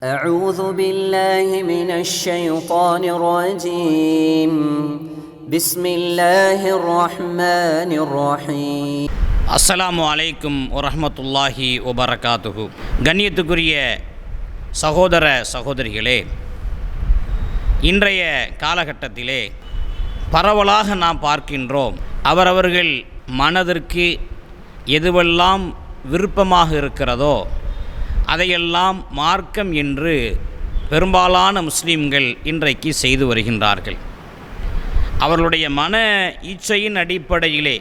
أعوذ بالله من الشيطان الرجيم بسم الله الرحمن الرحيم அஸ்ஸலாமு அலைக்கும் வரஹ்மத்துல்லாஹி வபரகாத்துஹு. கண்ணியத்துக்குரிய சகோதர சகோதரிகளே, இன்றைய காலகட்டத்திலே பரவலாக நாம் பார்க்கின்றோம், அவரவர்கள் மனதிற்கு எதுவெல்லாம் விருப்பமாக இருக்கிறதோ அதையெல்லாம் மார்க்கம் என்று பெரும்பாலான முஸ்லீம்கள் இன்றைக்கு செய்து வருகின்றார்கள். அவர்களுடைய மன இச்சையின் அடிப்படையிலே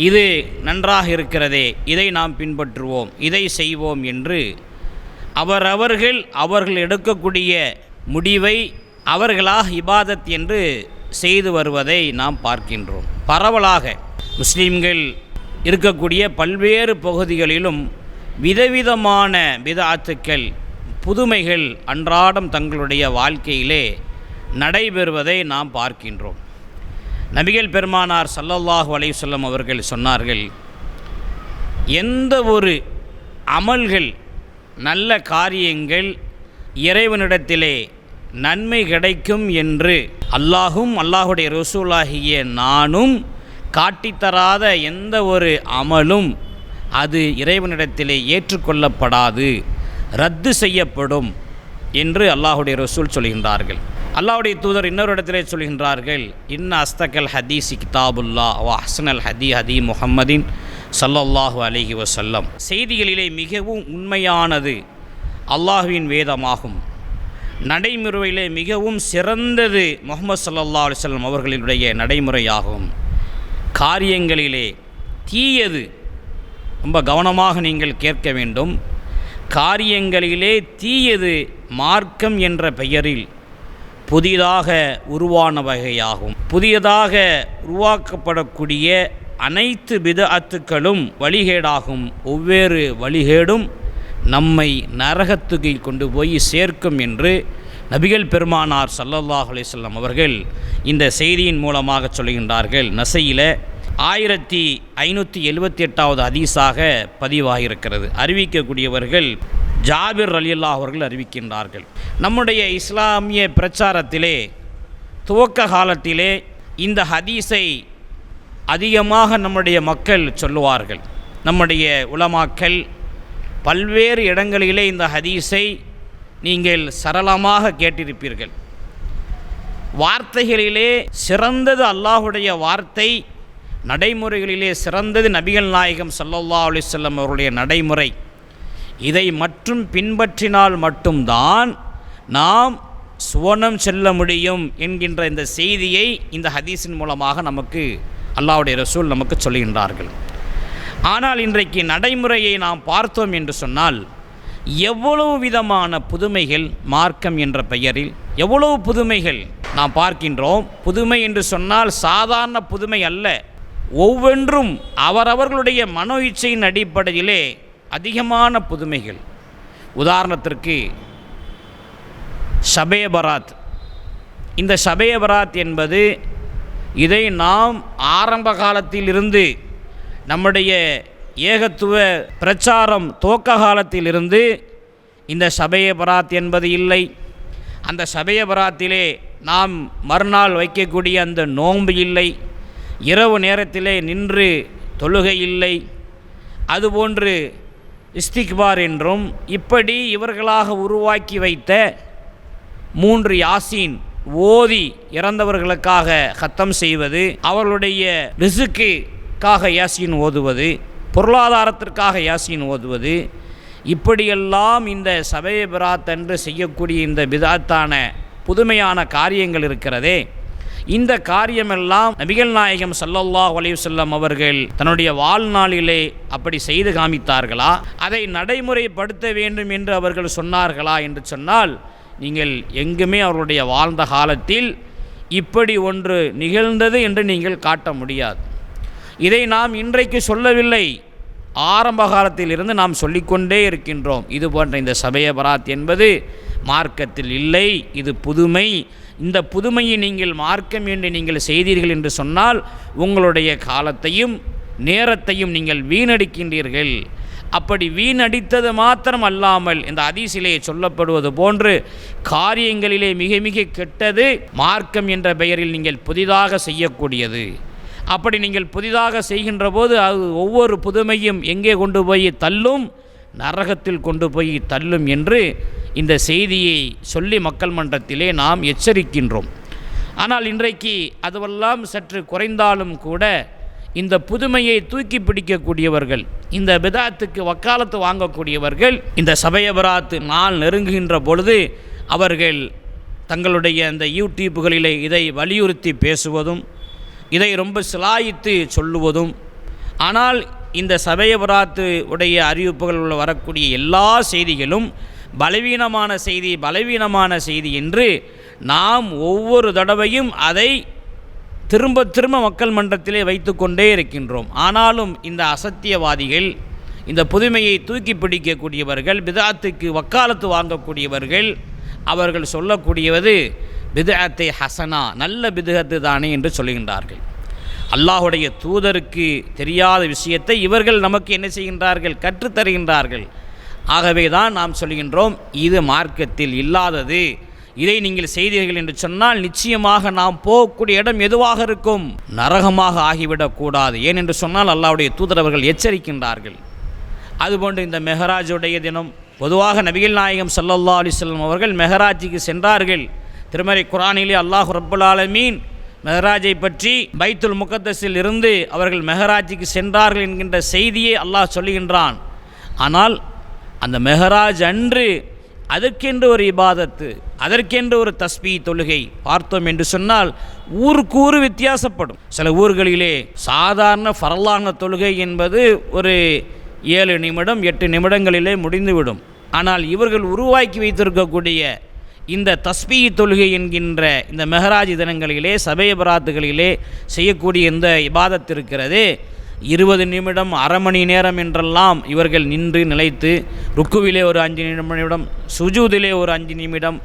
இது நன்றாக இருக்கிறதே, இதை நாம் பின்பற்றுவோம், இதை செய்வோம் என்று அவர்கள் எடுக்கக்கூடிய முடிவை அவர்களாக இபாதத் என்று செய்து வருவதை நாம் பார்க்கின்றோம். பரவலாக முஸ்லீம்கள் இருக்கக்கூடிய பல்வேறு பகுதிகளிலும் விதவிதமான பிதஅத்துக்கள், புதுமைகள் அன்றாடம் தங்களுடைய வாழ்க்கையிலே நடைபெறுவதை நாம் பார்க்கின்றோம். நபிகள் பெருமானார் ஸல்லல்லாஹு அலைஹி வஸல்லம் அவர்கள் சொன்னார்கள், எந்த ஒரு அமல்கள், நல்ல காரியங்கள் இறைவனிடத்திலே நன்மை கிடைக்கும் என்று அல்லாஹும் அல்லாஹுடைய ரசூலாகிய நானும் காட்டித்தராத எந்த ஒரு அமலும் அது இறைவனிடத்திலே ஏற்றுக்கொள்ளப்படாது, ரத்து செய்யப்படும் என்று அல்லாஹுடைய ரசூல் சொல்கின்றார்கள். அல்லாஹுடைய தூதர் இன்னொரு இடத்திலே சொல்கின்றார்கள், இன்ன அஸ்தகல் ஹதீஸி கிதாபுல்லா வ அஹ்ஸனல் ஹதி முஹம்மதின் ஸல்லல்லாஹு அலைஹி வஸல்லம். செய்திகளிலே மிகவும் உண்மையானது அல்லாஹுவின் வேதமாகும், நடைமுறையிலே மிகவும் சிறந்தது முஹம்மது ஸல்லல்லாஹு அலைஹி வஸல்லம் அவர்களுடைய நடைமுறையாகும். காரியங்களிலே தீயது, ரொம்ப கவனமாக நீங்கள் கேட்க வேண்டும், காரியங்களிலே தீயது மார்க்கம் என்ற பெயரில் புதிதாக உருவான வகையாகும். புதியதாக உருவாக்கப்படக்கூடிய அனைத்து பிதஅத்துக்களும் வழிகேடாகும். ஒவ்வொரு வழிகேடும் நம்மை நரகத்துக்கு கொண்டு போய் சேர்க்கும் என்று நபிகள் பெருமானார் ஸல்லல்லாஹு அலைஹி வஸல்லம் அவர்கள் இந்த செய்தியின் மூலமாக சொல்கின்றார்கள். நசையில் 1578வது ஹதீஸாக பதிவாகியிருக்கிறது. அறிவிக்கக்கூடியவர்கள் ஜாபிர் ரலியல்லாஹு அவர்கள் அறிவிக்கின்றார்கள். நம்முடைய இஸ்லாமிய பிரச்சாரத்திலே துவக்க காலத்திலே இந்த ஹதீஸை அதிகமாக நம்முடைய மக்கள் சொல்லுவார்கள். நம்முடைய உலமாக்கள் பல்வேறு இடங்களிலே இந்த ஹதீஸை நீங்கள் சரளமாக கேட்டிருப்பீர்கள். வார்த்தைகளிலே சிறந்தது அல்லாஹுடைய வார்த்தை, நடைமுறைகளிலே சிறந்தது நபிகள் நாயகம் ஸல்லல்லாஹு அலைஹி வஸல்லம் அவருடைய நடைமுறை. இதை மட்டும் பின்பற்றினால் மட்டும்தான் நாம் சுவனம் செல்ல முடியும் என்கின்ற இந்த செய்தியை இந்த ஹதீஸின் மூலமாக நமக்கு அல்லாஹ்வுடைய ரசூல் நமக்கு சொல்லுகின்றார்கள். ஆனால் இன்றைக்கு நடைமுறையை நாம் பார்த்தோம் என்று சொன்னால் எவ்வளவு விதமான புதுமைகள் மார்க்கம் என்ற பெயரில், எவ்வளவு புதுமைகள் நாம் பார்க்கின்றோம். புதுமை என்று சொன்னால் சாதாரண புதுமை அல்ல, ஒவ்வொன்றும் அவரவர்களுடைய மனோ இச்சையின் அடிப்படையிலே அதிகமான புதுமைகள். உதாரணத்திற்கு ஷபே பராத். இந்த ஷபே பராத் என்பது, இதை நாம் ஆரம்ப காலத்திலிருந்து நம்முடைய ஏகத்துவ பிரச்சாரம் துவக்க காலத்திலிருந்து இந்த ஷபே பராத் என்பது இல்லை. அந்த ஷபே பராத்திலே நாம் மறுநாள் வைக்கக்கூடிய அந்த நோன்பு இல்லை, இரவு நேரத்திலே நின்று தொழுகை இல்லை, அதுபோன்று இஸ்திக்பார் என்றும் இப்படி இவர்களாக உருவாக்கி வைத்த 3 யாசீன் ஓதி இறந்தவர்களுக்காக ஹத்தம் செய்வது, அவர்களுடைய ரிசுக்குக்காக யாசீன் ஓதுவது, பொருளாதாரத்திற்காக யாசீன் ஓதுவது, இப்படியெல்லாம் இந்த ஷபே பராத் என்று செய்யக்கூடிய இந்த பிதஅத்தான புதுமையான காரியங்கள் இருக்கிறதே, இந்த காரியமெல்லாம் நபிகள் நாயகம் ஸல்லல்லாஹு அலைஹி வஸல்லம் அவர்கள் தன்னுடைய வாழ்நாளிலே அப்படி செய்து காமித்தார்களா, அதை நடைமுறைப்படுத்த வேண்டும் என்று அவர்கள் சொன்னார்களா என்று சொன்னால், நீங்கள் எங்குமே அவர்களுடைய வாழ்ந்த காலத்தில் இப்படி ஒன்று நிகழ்ந்தது என்று நீங்கள் காட்ட முடியாது. இதை நாம் இன்றைக்கு சொல்லவில்லை, ஆரம்ப காலத்திலிருந்து நாம் சொல்லிக்கொண்டே இருக்கின்றோம். இது போன்ற இந்த ஷபே பராத் என்பது மார்க்கத்தில் இல்லை, இது புதுமை. இந்த புதுமையை நீங்கள் மார்க்கம் என்று நீங்கள் செய்தீர்கள் என்று சொன்னால் உங்களுடைய காலத்தையும் நேரத்தையும் நீங்கள் வீணடிக்கின்றீர்கள். அப்படி வீணடித்தது மாத்திரம் அல்லாமல் இந்த ஹதீஸிலே சொல்லப்படுவது போன்று காரியங்களிலே மிக மிக கெட்டது மார்க்கம் என்ற பெயரில் நீங்கள் புதிதாக செய்யக்கூடியது. அப்படி நீங்கள் புதிதாக செய்கின்ற போது அது ஒவ்வொரு புதுமையும் எங்கே கொண்டு போய் தள்ளும், நரகத்தில் கொண்டு போய் தள்ளும் என்று இந்த செய்தியை சொல்லி மக்கள் மன்றத்திலே நாம் எச்சரிக்கின்றோம். ஆனால் இன்றைக்கு அதுவெல்லாம் சற்று குறைந்தாலும் கூட இந்த புதுமையை தூக்கி பிடிக்கக்கூடியவர்கள், இந்த பிதாத்துக்கு வக்காலத்து வாங்கக்கூடியவர்கள், இந்த சபைய பராத்து நாள் நெருங்குகின்ற பொழுது அவர்கள் தங்களுடைய அந்த யூடியூப்புகளிலே இதை வலியுறுத்தி பேசுவதும், இதை ரொம்ப சிலாயித்து சொல்லுவதும், ஆனால் இந்த சபைய பராத்து உடைய அறிவிப்புகளில் வரக்கூடிய எல்லா செய்திகளும் பலவீனமான செய்தி என்று நாம் ஒவ்வொரு தடவையும் அதை திரும்ப திரும்ப மக்கள் மன்றத்திலே வைத்து கொண்டே இருக்கின்றோம். ஆனாலும் இந்த அசத்தியவாதிகள், இந்த புதுமையை தூக்கி பிடிக்கக்கூடியவர்கள், பிதாத்துக்கு வக்காலத்து வாங்கக்கூடியவர்கள், அவர்கள் சொல்லக்கூடியது பிதஅத்தே ஹசனா, நல்ல பிதஅத்து தானே என்று சொல்கின்றார்கள். அல்லாஹுடைய தூதருக்கு தெரியாத விஷயத்தை இவர்கள் நமக்கு என்ன செய்கின்றார்கள், கற்றுத்தருகின்றார்கள். ஆகவே தான் நாம் சொல்கின்றோம், இது மார்க்கத்தில் இல்லாதது, இதை நீங்கள் செய்தீர்கள் என்று சொன்னால் நிச்சயமாக நாம் போகக்கூடிய இடம் எதுவாக இருக்கும், நரகமாக ஆகிவிடக்கூடாது. ஏனென்று சொன்னால் அல்லாஹ்வுடைய தூதர் அவர்கள் எச்சரிக்கின்றார்கள். அதுபோன்று இந்த மெஹராஜுடைய தினம் பொதுவாக நபிகள் நாயகம் ஸல்லல்லாஹு அலைஹி வஸல்லம் அவர்கள் மெஹராஜுக்கு சென்றார்கள். திருமறை குர்ஆனிலே அல்லாஹ் ரப்பல் ஆலமீன் மெஹராஜை பற்றி பைத்துல் முகத்தஸில் இருந்து அவர்கள் மெஹராஜுக்கு சென்றார்கள் என்கின்ற செய்தியை அல்லாஹ் சொல்லுகின்றான். ஆனால் அந்த மெஹராஜ் அன்று அதற்கென்று ஒரு இபாதத்து, அதற்கென்று ஒரு தஸ்பீ தொழுகை பார்த்தோம் என்று சொன்னால் ஊருக்கு ஊர் வித்தியாசப்படும். சில ஊர்களிலே சாதாரண ஃபர்லான தொழுகை என்பது ஒரு 7 நிமிடம் 8 நிமிடங்களிலே முடிந்துவிடும். ஆனால் இவர்கள் உருவாக்கி வைத்திருக்கக்கூடிய இந்த தஸ்பீ தொழுகை என்கின்ற இந்த மெஹராஜ் தினங்களிலே சபைய பராத்துகளிலே செய்யக்கூடிய இந்த இபாதத் இருக்கிறதே, 20 நிமிடம் அரை மணி நேரம் என்றெல்லாம் இவர்கள் நின்று நிலைத்து, ருக்குவிலே ஒரு 5 நிமிடம், சுஜூதிலே ஒரு 5 நிமிடம்,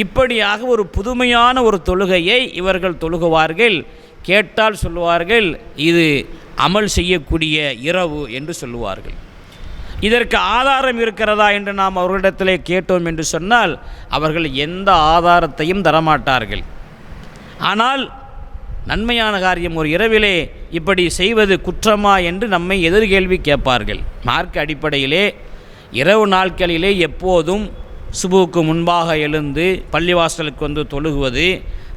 இப்படியாக ஒரு புதுமையான ஒரு தொழுகையை இவர்கள் தொழுகுவார்கள். கேட்டால் சொல்லுவார்கள், இது அமல் செய்யக்கூடிய இரவு என்று சொல்லுவார்கள். இதற்கு ஆதாரம் இருக்கிறதா என்று நாம் அவர்களிடத்திலே கேட்டோம் என்று சொன்னால் அவர்கள் எந்த ஆதாரத்தையும் தரமாட்டார்கள். ஆனால் நன்மையான காரியம் ஒரு இரவிலே இப்படி செய்வது குற்றமா என்று நம்மை எதிர்கேள்வி கேட்பார்கள். மார்க்க அடிப்படையிலே இரவு நாட்களிலே எப்போதும் சுபுவுக்கு முன்பாக எழுந்து பள்ளிவாசலுக்கு வந்து தொழுகுவது,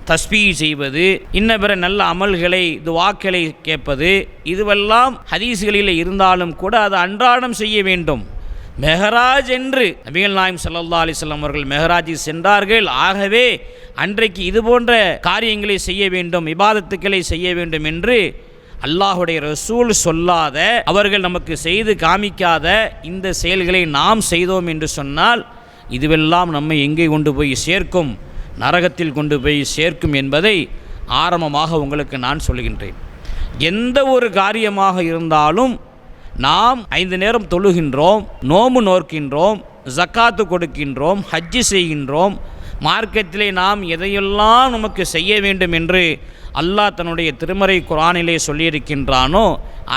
தஸ்பீ செய்வது, இன்ன பிற நல்ல அமல்களை துஆக்களை கேட்பது, இதுவெல்லாம் ஹதீஸ்களில் இருந்தாலும் கூட அது அன்றாடம் செய்ய வேண்டும். மெஹராஜ் என்று நபிகள் நாயகம் ஸல்லல்லாஹு அலைஹி வஸல்லம் அவர்கள் மெஹராஜில் சென்றார்கள். ஆகவே அன்றைக்கு இது போன்ற காரியங்களை செய்ய வேண்டும், இபாதத்துக்களை செய்ய வேண்டும் என்று அல்லாஹுடைய ரசூல் சொல்லாத, அவர்கள் நமக்கு செய்து காமிக்காத இந்த செயல்களை நாம் செய்தோம் என்று சொன்னால் இதுவெல்லாம் நம்மை எங்கே கொண்டு போய் சேர்க்கும், நரகத்தில் கொண்டு போய் சேர்க்கும் என்பதை ஆரம்பமாக உங்களுக்கு நான் சொல்கின்றேன். எந்த ஒரு காரியமாக இருந்தாலும் நாம் 5 நேரம் தொழுகின்றோம், நோம்பு நோக்கின்றோம், ஜக்காத்து கொடுக்கின்றோம், ஹஜ்ஜு செய்கின்றோம். மார்க்கத்திலே நாம் எதையெல்லாம் நமக்கு செய்ய வேண்டும் என்று அல்லாஹ் தன்னுடைய திருமறை குர்ஆனிலே சொல்லியிருக்கின்றானோ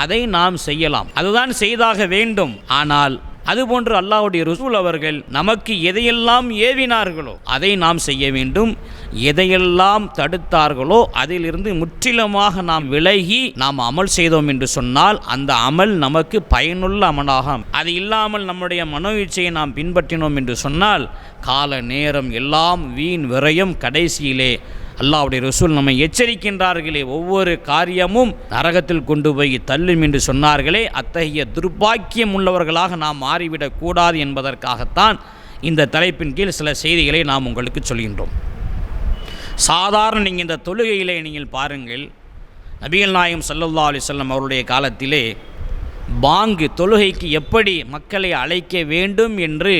அதை நாம் செய்யலாம், அதுதான் செய்தாக வேண்டும். ஆனால் அதுபோன்று அல்லாஹ்வுடைய ரசூல் அவர்கள் நமக்கு எதையெல்லாம் ஏவினார்களோ அதை நாம் செய்ய வேண்டும், எதையெல்லாம் தடுத்தார்களோ அதிலிருந்து முற்றிலுமாக நாம் விலகி நாம் அமல் செய்தோம் என்று சொன்னால் அந்த அமல் நமக்கு பயனுள்ள அமலாகும். அது இல்லாமல் நம்முடைய மனோ இச்சையை நாம் பின்பற்றினோம் என்று சொன்னால் கால நேரம் எல்லாம் வீண் விரயம். கடைசியிலே அல்லாஹ்வுடைய ரசூல் நம்மை எச்சரிக்கின்றார்களே, ஒவ்வொரு காரியமும் நரகத்தில் கொண்டு போய் தள்ளும் என்று சொன்னார்களே, அத்தகைய துர்பாக்கியம் உள்ளவர்களாக நாம் மாறிவிடக்கூடாது என்பதற்காகத்தான் இந்த தலைப்பின் கீழ் சில செய்திகளை நாம் உங்களுக்கு சொல்கின்றோம். சாதாரண நீங்கள் இந்த தொழுகையிலே நீங்கள் பாருங்கள், நபிகள் நாயகம் ஸல்லல்லாஹு அலைஹி வஸல்லம் அவருடைய காலத்திலே பாங்கு தொழுகைக்கு எப்படி மக்களை அழைக்க வேண்டும் என்று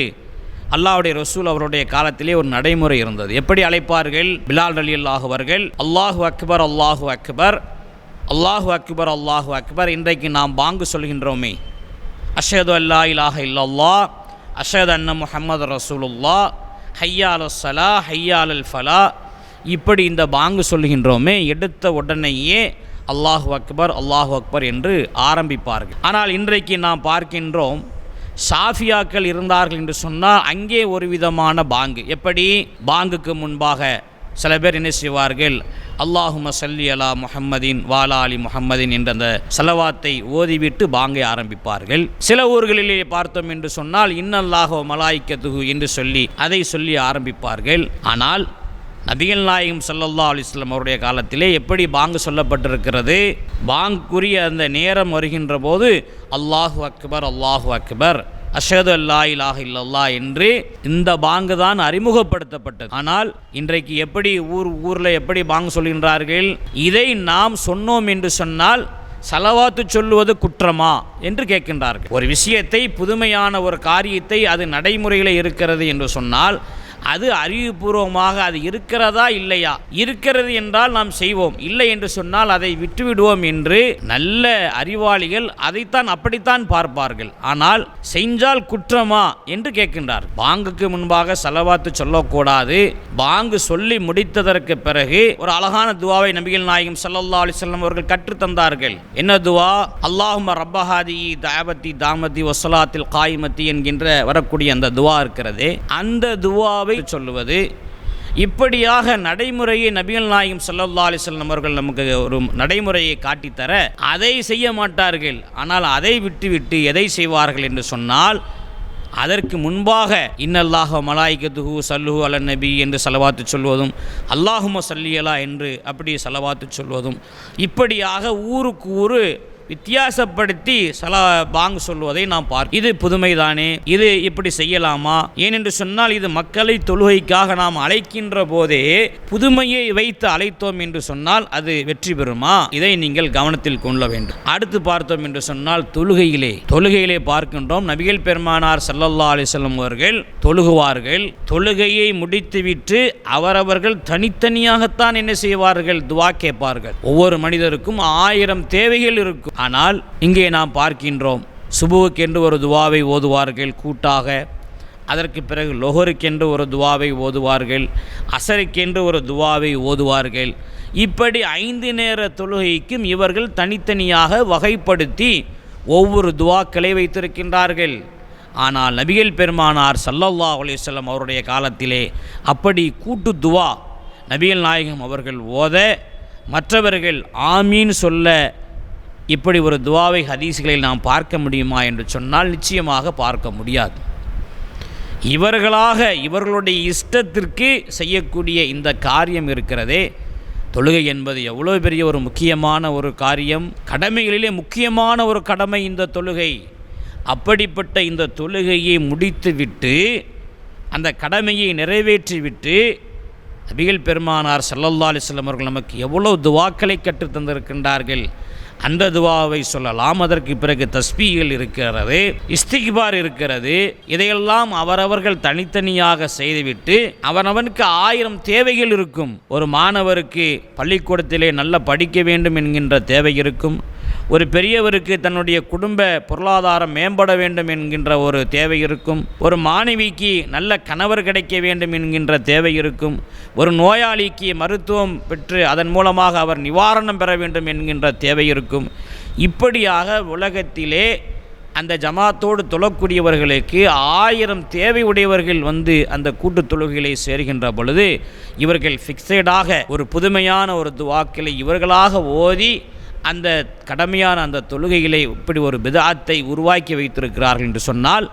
அல்லாஹ்வுடைய ரசூல் அவருடைய காலத்திலே ஒரு நடைமுறை இருந்தது. எப்படி அழைப்பார்கள்? பிலால் ரலியல்லாஹு அவர்கள் அல்லாஹு அக்பர் அல்லாஹு அக்பர் அல்லாஹு அக்பர் அல்லாஹு அக்பர். இன்றைக்கு நாம் பாங்கு சொல்கின்றோமே, அஷ்ஹது அல்லா இலாஹ இல்லல்லாஹ் அஷ்ஹது அன்ன முஹம்மது ரசூலுல்லாஹ் ஹய்யா அலஸ் ஸலா ஹய்யா அலல் ஃபலா, இப்படி இந்த பாங்கு சொல்கின்றோமே, எடுத்த உடனேயே அல்லாஹு அக்பர் என்று ஆரம்பிப்பார்கள். ஆனால் இன்றைக்கு நாம் பார்க்கின்றோம், ஷாஃபியாக்கள் இருந்தார்கள் என்று சொன்னால் அங்கே ஒரு விதமான பாங்கு. எப்படி? பாங்குக்கு முன்பாக சில பேர் என்ன செய்வார்கள், அல்லாஹும்ம ஸல்லி அலா முஹம்மதின் வாலா அலி முஹம்மதின் என்ற அந்த ஸலவாத்தை ஓதிவிட்டு பாங்கை ஆரம்பிப்பார்கள். சில ஊர்களிலே பார்த்தோம் என்று சொன்னால் இன்னல்லாஹு மலாயிக்கத்துஹு என்று சொல்லி அதை சொல்லி ஆரம்பிப்பார்கள். ஆனால் நபிகள் நாயகம் ஸல்லல்லாஹு அலைஹி வஸல்லம் அவருடைய காலத்திலே எப்படி பாங்கு சொல்லப்பட்டிருக்கிறது, பாங்குரிய அந்த நேரம் வருகின்ற போது அல்லாஹு அக்பர் அஷ்ஹது அல்லா இலாஹ இல்லல்லாஹ் என்று இந்த பாங்கு தான் அறிமுகப்படுத்தப்பட்டது. ஆனால் இன்றைக்கு எப்படி ஊரில் எப்படி பாங்கு சொல்கின்றார்கள், இதை நாம் சொன்னோம் என்று சொன்னால் ஸலவாத்து சொல்லுவது குற்றமா என்று கேட்கின்றார்கள். ஒரு விஷயத்தை, புதுமையான ஒரு காரியத்தை, அது நடைமுறையில் இருக்கிறது என்று சொன்னால் அது அறிவுபூர்வமாக அது இருக்கிறதா இல்லையா, இருக்கிறது என்றால் நாம் செய்வோம், இல்லை என்று சொன்னால் அதை விட்டுவிடுவோம் என்று நல்ல அறிவாளிகள் அதைத்தான் அப்படித்தான் பார்ப்பார்கள். ஆனால் செஞ்சால் குற்றமா என்று கேட்கின்றார். பாங்குக்கு முன்பாக ஸலவாத்து சொல்லக்கூடாது. பாங்கு சொல்லி முடித்ததற்கு பிறகு ஒரு அழகான துவாவை நபிகள் நாயகம் ஸல்லல்லாஹு அலைஹி வஸல்லம் அவர்கள் கற்றுத்தந்தார்கள். என்ன துவா? அல்லாஹும்ம ரப்பஹாதி தஅவத்தி தாமதி வஸ்ஸலாத்தில் காயிமத்தி என்கின்ற வரக்கூடிய அந்த துவா இருக்கிறது. அந்த துவாவை சொல்லுவது, இப்படியாக நடைமுறையை நபிகள் நாயகம் ஸல்லல்லாஹு அலைஹி வஸல்லம் அவர்கள் நமக்கு ஒரு நடைமுறையை காட்டித்தர அதை செய்ய மாட்டார்கள். ஆனால் அதை விட்டுவிட்டு எதை செய்வார்கள் என்று சொன்னால், அதற்கு முன்பாக இன்னல்லாஹ மலாயிக்கத்துஹு ஸல்லுஹு அலன் நபி என்று ஸலவாத்து சொல்வதும், அல்லாஹும்ம ஸல்லி அலா என்று அப்படி ஸலவாத்து சொல்வதும், இப்படியாக ஊருக்கு ஊரு வித்தியாசப்படுத்தி பாங்கு சொல்வதை நாம் பார்க்கிறோம். இது புதுமைதானே, இது இப்படி செய்யலாமா? ஏனென்று சொன்னால் இது மக்களை தொழுகைக்காக நாம் அழைக்கின்ற போதே புதுமையை வைத்து அழைத்தோம் என்று சொன்னால் அது வெற்றி பெறுமா? இதை நீங்கள் கவனத்தில் கொள்ள வேண்டும். அடுத்து பார்த்தோம் என்று சொன்னால் தொழுகையிலே பார்க்கின்றோம், நபிகள் பெருமானார் ஸல்லல்லாஹு அலைஹி வஸல்லம் அவர்கள் தொழுகுவார்கள். தொழுகையை முடித்துவிட்டு அவரவர்கள் தனித்தனியாகத்தான் என்ன செய்வார்கள், துவா கேட்பார்கள். ஒவ்வொரு மனிதருக்கும் 1000 தேவைகள் இருக்கும். ஆனால் இங்கே நாம் பார்க்கின்றோம், சுபுவுக்கென்று ஒரு துவாவை ஓதுவார்கள் கூட்டாக, அதற்கு பிறகு லொஹருக்கென்று ஒரு துவாவை ஓதுவார்கள், அசருக்கென்று ஒரு துவாவை ஓதுவார்கள். இப்படி 5 நேர தொழுகைக்கும் இவர்கள் தனித்தனியாக வகைப்படுத்தி ஒவ்வொரு துவாக்களை வைத்திருக்கின்றார்கள். ஆனால் நபிகள் பெருமானார் ஸல்லல்லாஹு அலைஹி வஸல்லம் அவருடைய காலத்திலே அப்படி கூட்டு துவா நபிகள் நாயகம் அவர்கள் ஓத மற்றவர்கள் ஆமீன் சொல்ல இப்படி ஒரு துவாவை ஹதீஸ்களில் நாம் பார்க்க முடியுமா என்று சொன்னால் நிச்சயமாக பார்க்க முடியாது. இவர்களுடைய இஷ்டத்திற்கு செய்யக்கூடிய இந்த காரியம் இருக்கிறதே, தொழுகை என்பது எவ்வளோ பெரிய ஒரு முக்கியமான ஒரு காரியம், கடமைகளிலே முக்கியமான ஒரு கடமை இந்த தொழுகை. அப்படிப்பட்ட இந்த தொழுகையை முடித்துவிட்டு அந்த கடமையை நிறைவேற்றிவிட்டு நபிகள் பெருமானார் ஸல்லல்லாஹு அலைஹி வஸல்லம் அவர்கள் நமக்கு எவ்வளோ துவாக்களை கற்றுத் தந்திருக்கின்றார்கள். அந்த துவாவை சொல்லலாம். அதற்கு பிறகு தஸ்பீகள் இருக்கிறது, இஸ்திக்பார் இருக்கிறது. இதையெல்லாம் அவரவர்கள் தனித்தனியாக செய்துவிட்டு அவனவனுக்கு 1000 தேவைகள் இருக்கும். ஒரு மாணவருக்கு பள்ளிக்கூடத்திலே நல்லா படிக்க வேண்டும் என்கின்ற தேவை இருக்கும். ஒரு பெரியவருக்கு தன்னுடைய குடும்ப பொருளாதாரம் மேம்பட வேண்டும் என்கின்ற ஒரு தேவை இருக்கும். ஒரு மாணவிக்கு நல்ல கணவர் கிடைக்க வேண்டும் என்கின்ற தேவை இருக்கும். ஒரு நோயாளிக்கு மருத்துவம் பெற்று அதன் மூலமாக அவர் நிவாரணம் பெற வேண்டும் என்கின்ற தேவை இருக்கும். இப்படியாக உலகத்திலே அந்த ஜமாத்தோடு தொழக்கூடியவர்களுக்கு 1000 தேவை உடையவர்கள் வந்து அந்த கூட்டு தொழுகைகளை சேர்கின்ற பொழுது இவர்கள் ஃபிக்ஸடாக ஒரு புதுமையான ஒரு துவாக்களை இவர்களாக ஓதி அந்த கடமையான அந்த தொழுகைகளை இப்படி ஒரு பிதஅத்தை உருவாக்கி வைத்திருக்கிறார்கள் என்று சொன்னால்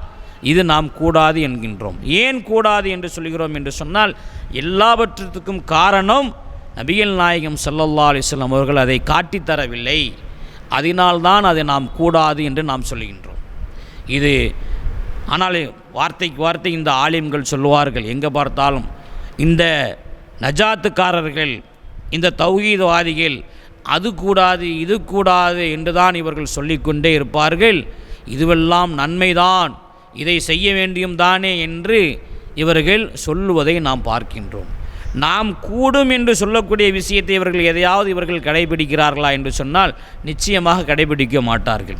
இது நாம் கூடாது என்கின்றோம். ஏன் கூடாது என்று சொல்கிறோம் என்று சொன்னால், எல்லாவற்றுக்கும் காரணம் நபிகள் நாயகம் ஸல்லல்லாஹு அலைஹி வஸல்லம் அவர்கள் அதை காட்டித்தரவில்லை. அதனால்தான் அதை நாம் கூடாது என்று நாம் சொல்கின்றோம். இது ஆனால் வார்த்தைக்கு வார்த்தை இந்த ஆலிம்கள் சொல்லுவார்கள், எங்கே பார்த்தாலும் இந்த நஜாத்துக்காரர்கள், இந்த தௌஹீத்வாதிகள் அது கூடாது இது கூடாது என்றுதான் இவர்கள் சொல்லிக்கொண்டே இருப்பார்கள். இதுவெல்லாம் நன்மைதான், இதை செய்ய வேண்டியும் தானே என்று இவர்கள் சொல்லுவதை நாம் பார்க்கின்றோம். நாம் கூடும் என்று சொல்லக்கூடிய விஷயத்தை இவர்கள் கடைபிடிக்கிறார்களா என்று சொன்னால் நிச்சயமாக கடைபிடிக்க மாட்டார்கள்.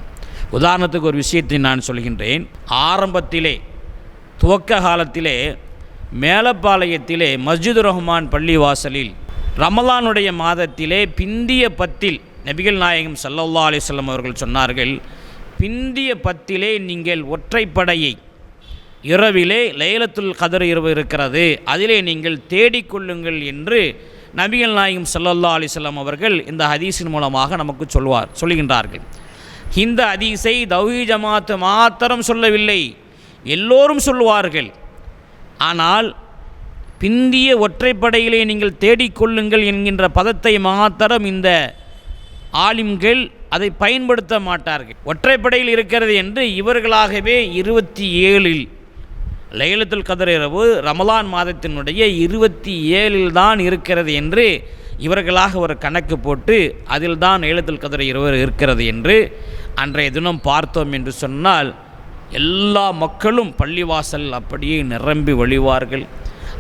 உதாரணத்துக்கு ஒரு விஷயத்தை நான் சொல்கின்றேன். ஆரம்பத்திலே துவக்க காலத்திலே மேலப்பாளையத்திலே மஸ்ஜிது ரஹ்மான் பள்ளிவாசலில் ரமலானுடைய மாதத்திலே பிந்திய 10 நபிகள் நாயகம் ஸல்லல்லாஹு அலைஹி வஸல்லம் அவர்கள் சொன்னார்கள், பிந்திய பத்திலே நீங்கள் ஒற்றைப்படையை இரவிலே லைலத்துல் கத்ர் இரவு இருக்கிறது, அதிலே நீங்கள் தேடிக்கொள்ளுங்கள் என்று நபிகள் நாயகம் ஸல்லல்லாஹு அலைஹி வஸல்லம் அவர்கள் இந்த ஹதீஸின் மூலமாக நமக்கு சொல்லுகின்றார்கள். இந்த ஹதீஸை தௌஹீத் ஜமாத் மாத்திரம் சொல்லவில்லை, எல்லோரும் சொல்வார்கள். ஆனால் பிந்திய ஒற்றைப்படையிலே நீங்கள் தேடிக்கொள்ளுங்கள் என்கின்ற பதத்தை மாத்திரம் இந்த ஆலிம்கள் அதை பயன்படுத்த மாட்டார்கள். ஒற்றைப்படையில் இருக்கிறது என்று இவர்களாகவே 27 லைலத்துல் கத்ர் இரவு ரமலான் மாதத்தினுடைய 27 தான் இருக்கிறது என்று இவர்களாக ஒரு கணக்கு போட்டு அதில் தான் லைலத்துல் கத்ர் இரவு இருக்கிறது என்று அன்றைய தினம் பார்த்தோம் என்று சொன்னால் எல்லா மக்களும் பள்ளிவாசல் அப்படியே நிரம்பி வழிவார்கள்.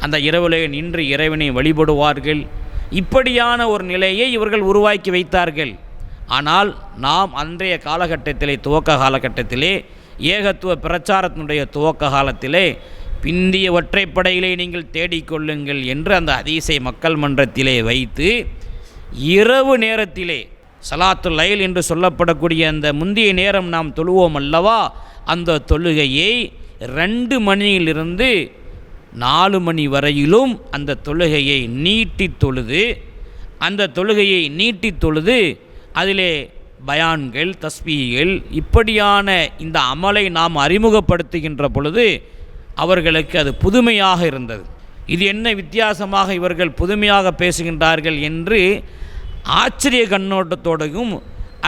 அந்த இரவிலே நின்று இறைவனை வழிபடுவார்கள். இப்படியான ஒரு நிலையை இவர்கள் உருவாக்கி வைத்தார்கள். ஆனால் நாம் அன்றைய காலகட்டத்திலே, துவக்க காலகட்டத்திலே, ஏகத்துவ பிரச்சாரத்தினுடைய துவக்க காலத்திலே பிந்திய ஒற்றைப்படையிலே நீங்கள் தேடிக்கொள்ளுங்கள் என்று அந்த ஹதீஸை மக்கள் மன்றத்திலே வைத்து இரவு நேரத்திலே சலாத்துல் லைல் என்று சொல்லப்படக்கூடிய அந்த முந்திய நேரம் நாம் தொழுவோம் அல்லவா, அந்த தொழுகையை 2 மணியிலிருந்து 4 மணி வரையிலும் அந்த தொழுகையை நீட்டி தொழுது அதிலே பயான்கள், தஸ்பீகள், இப்படியான இந்த அமலை நாம் அறிமுகப்படுத்துகின்ற பொழுது அவர்களுக்கு அது புதுமையாக இருந்தது. இது என்ன வித்தியாசமாக இவர்கள் புதுமையாக பேசுகின்றார்கள் என்று ஆச்சரிய கண்ணோட்டத்தோடையும்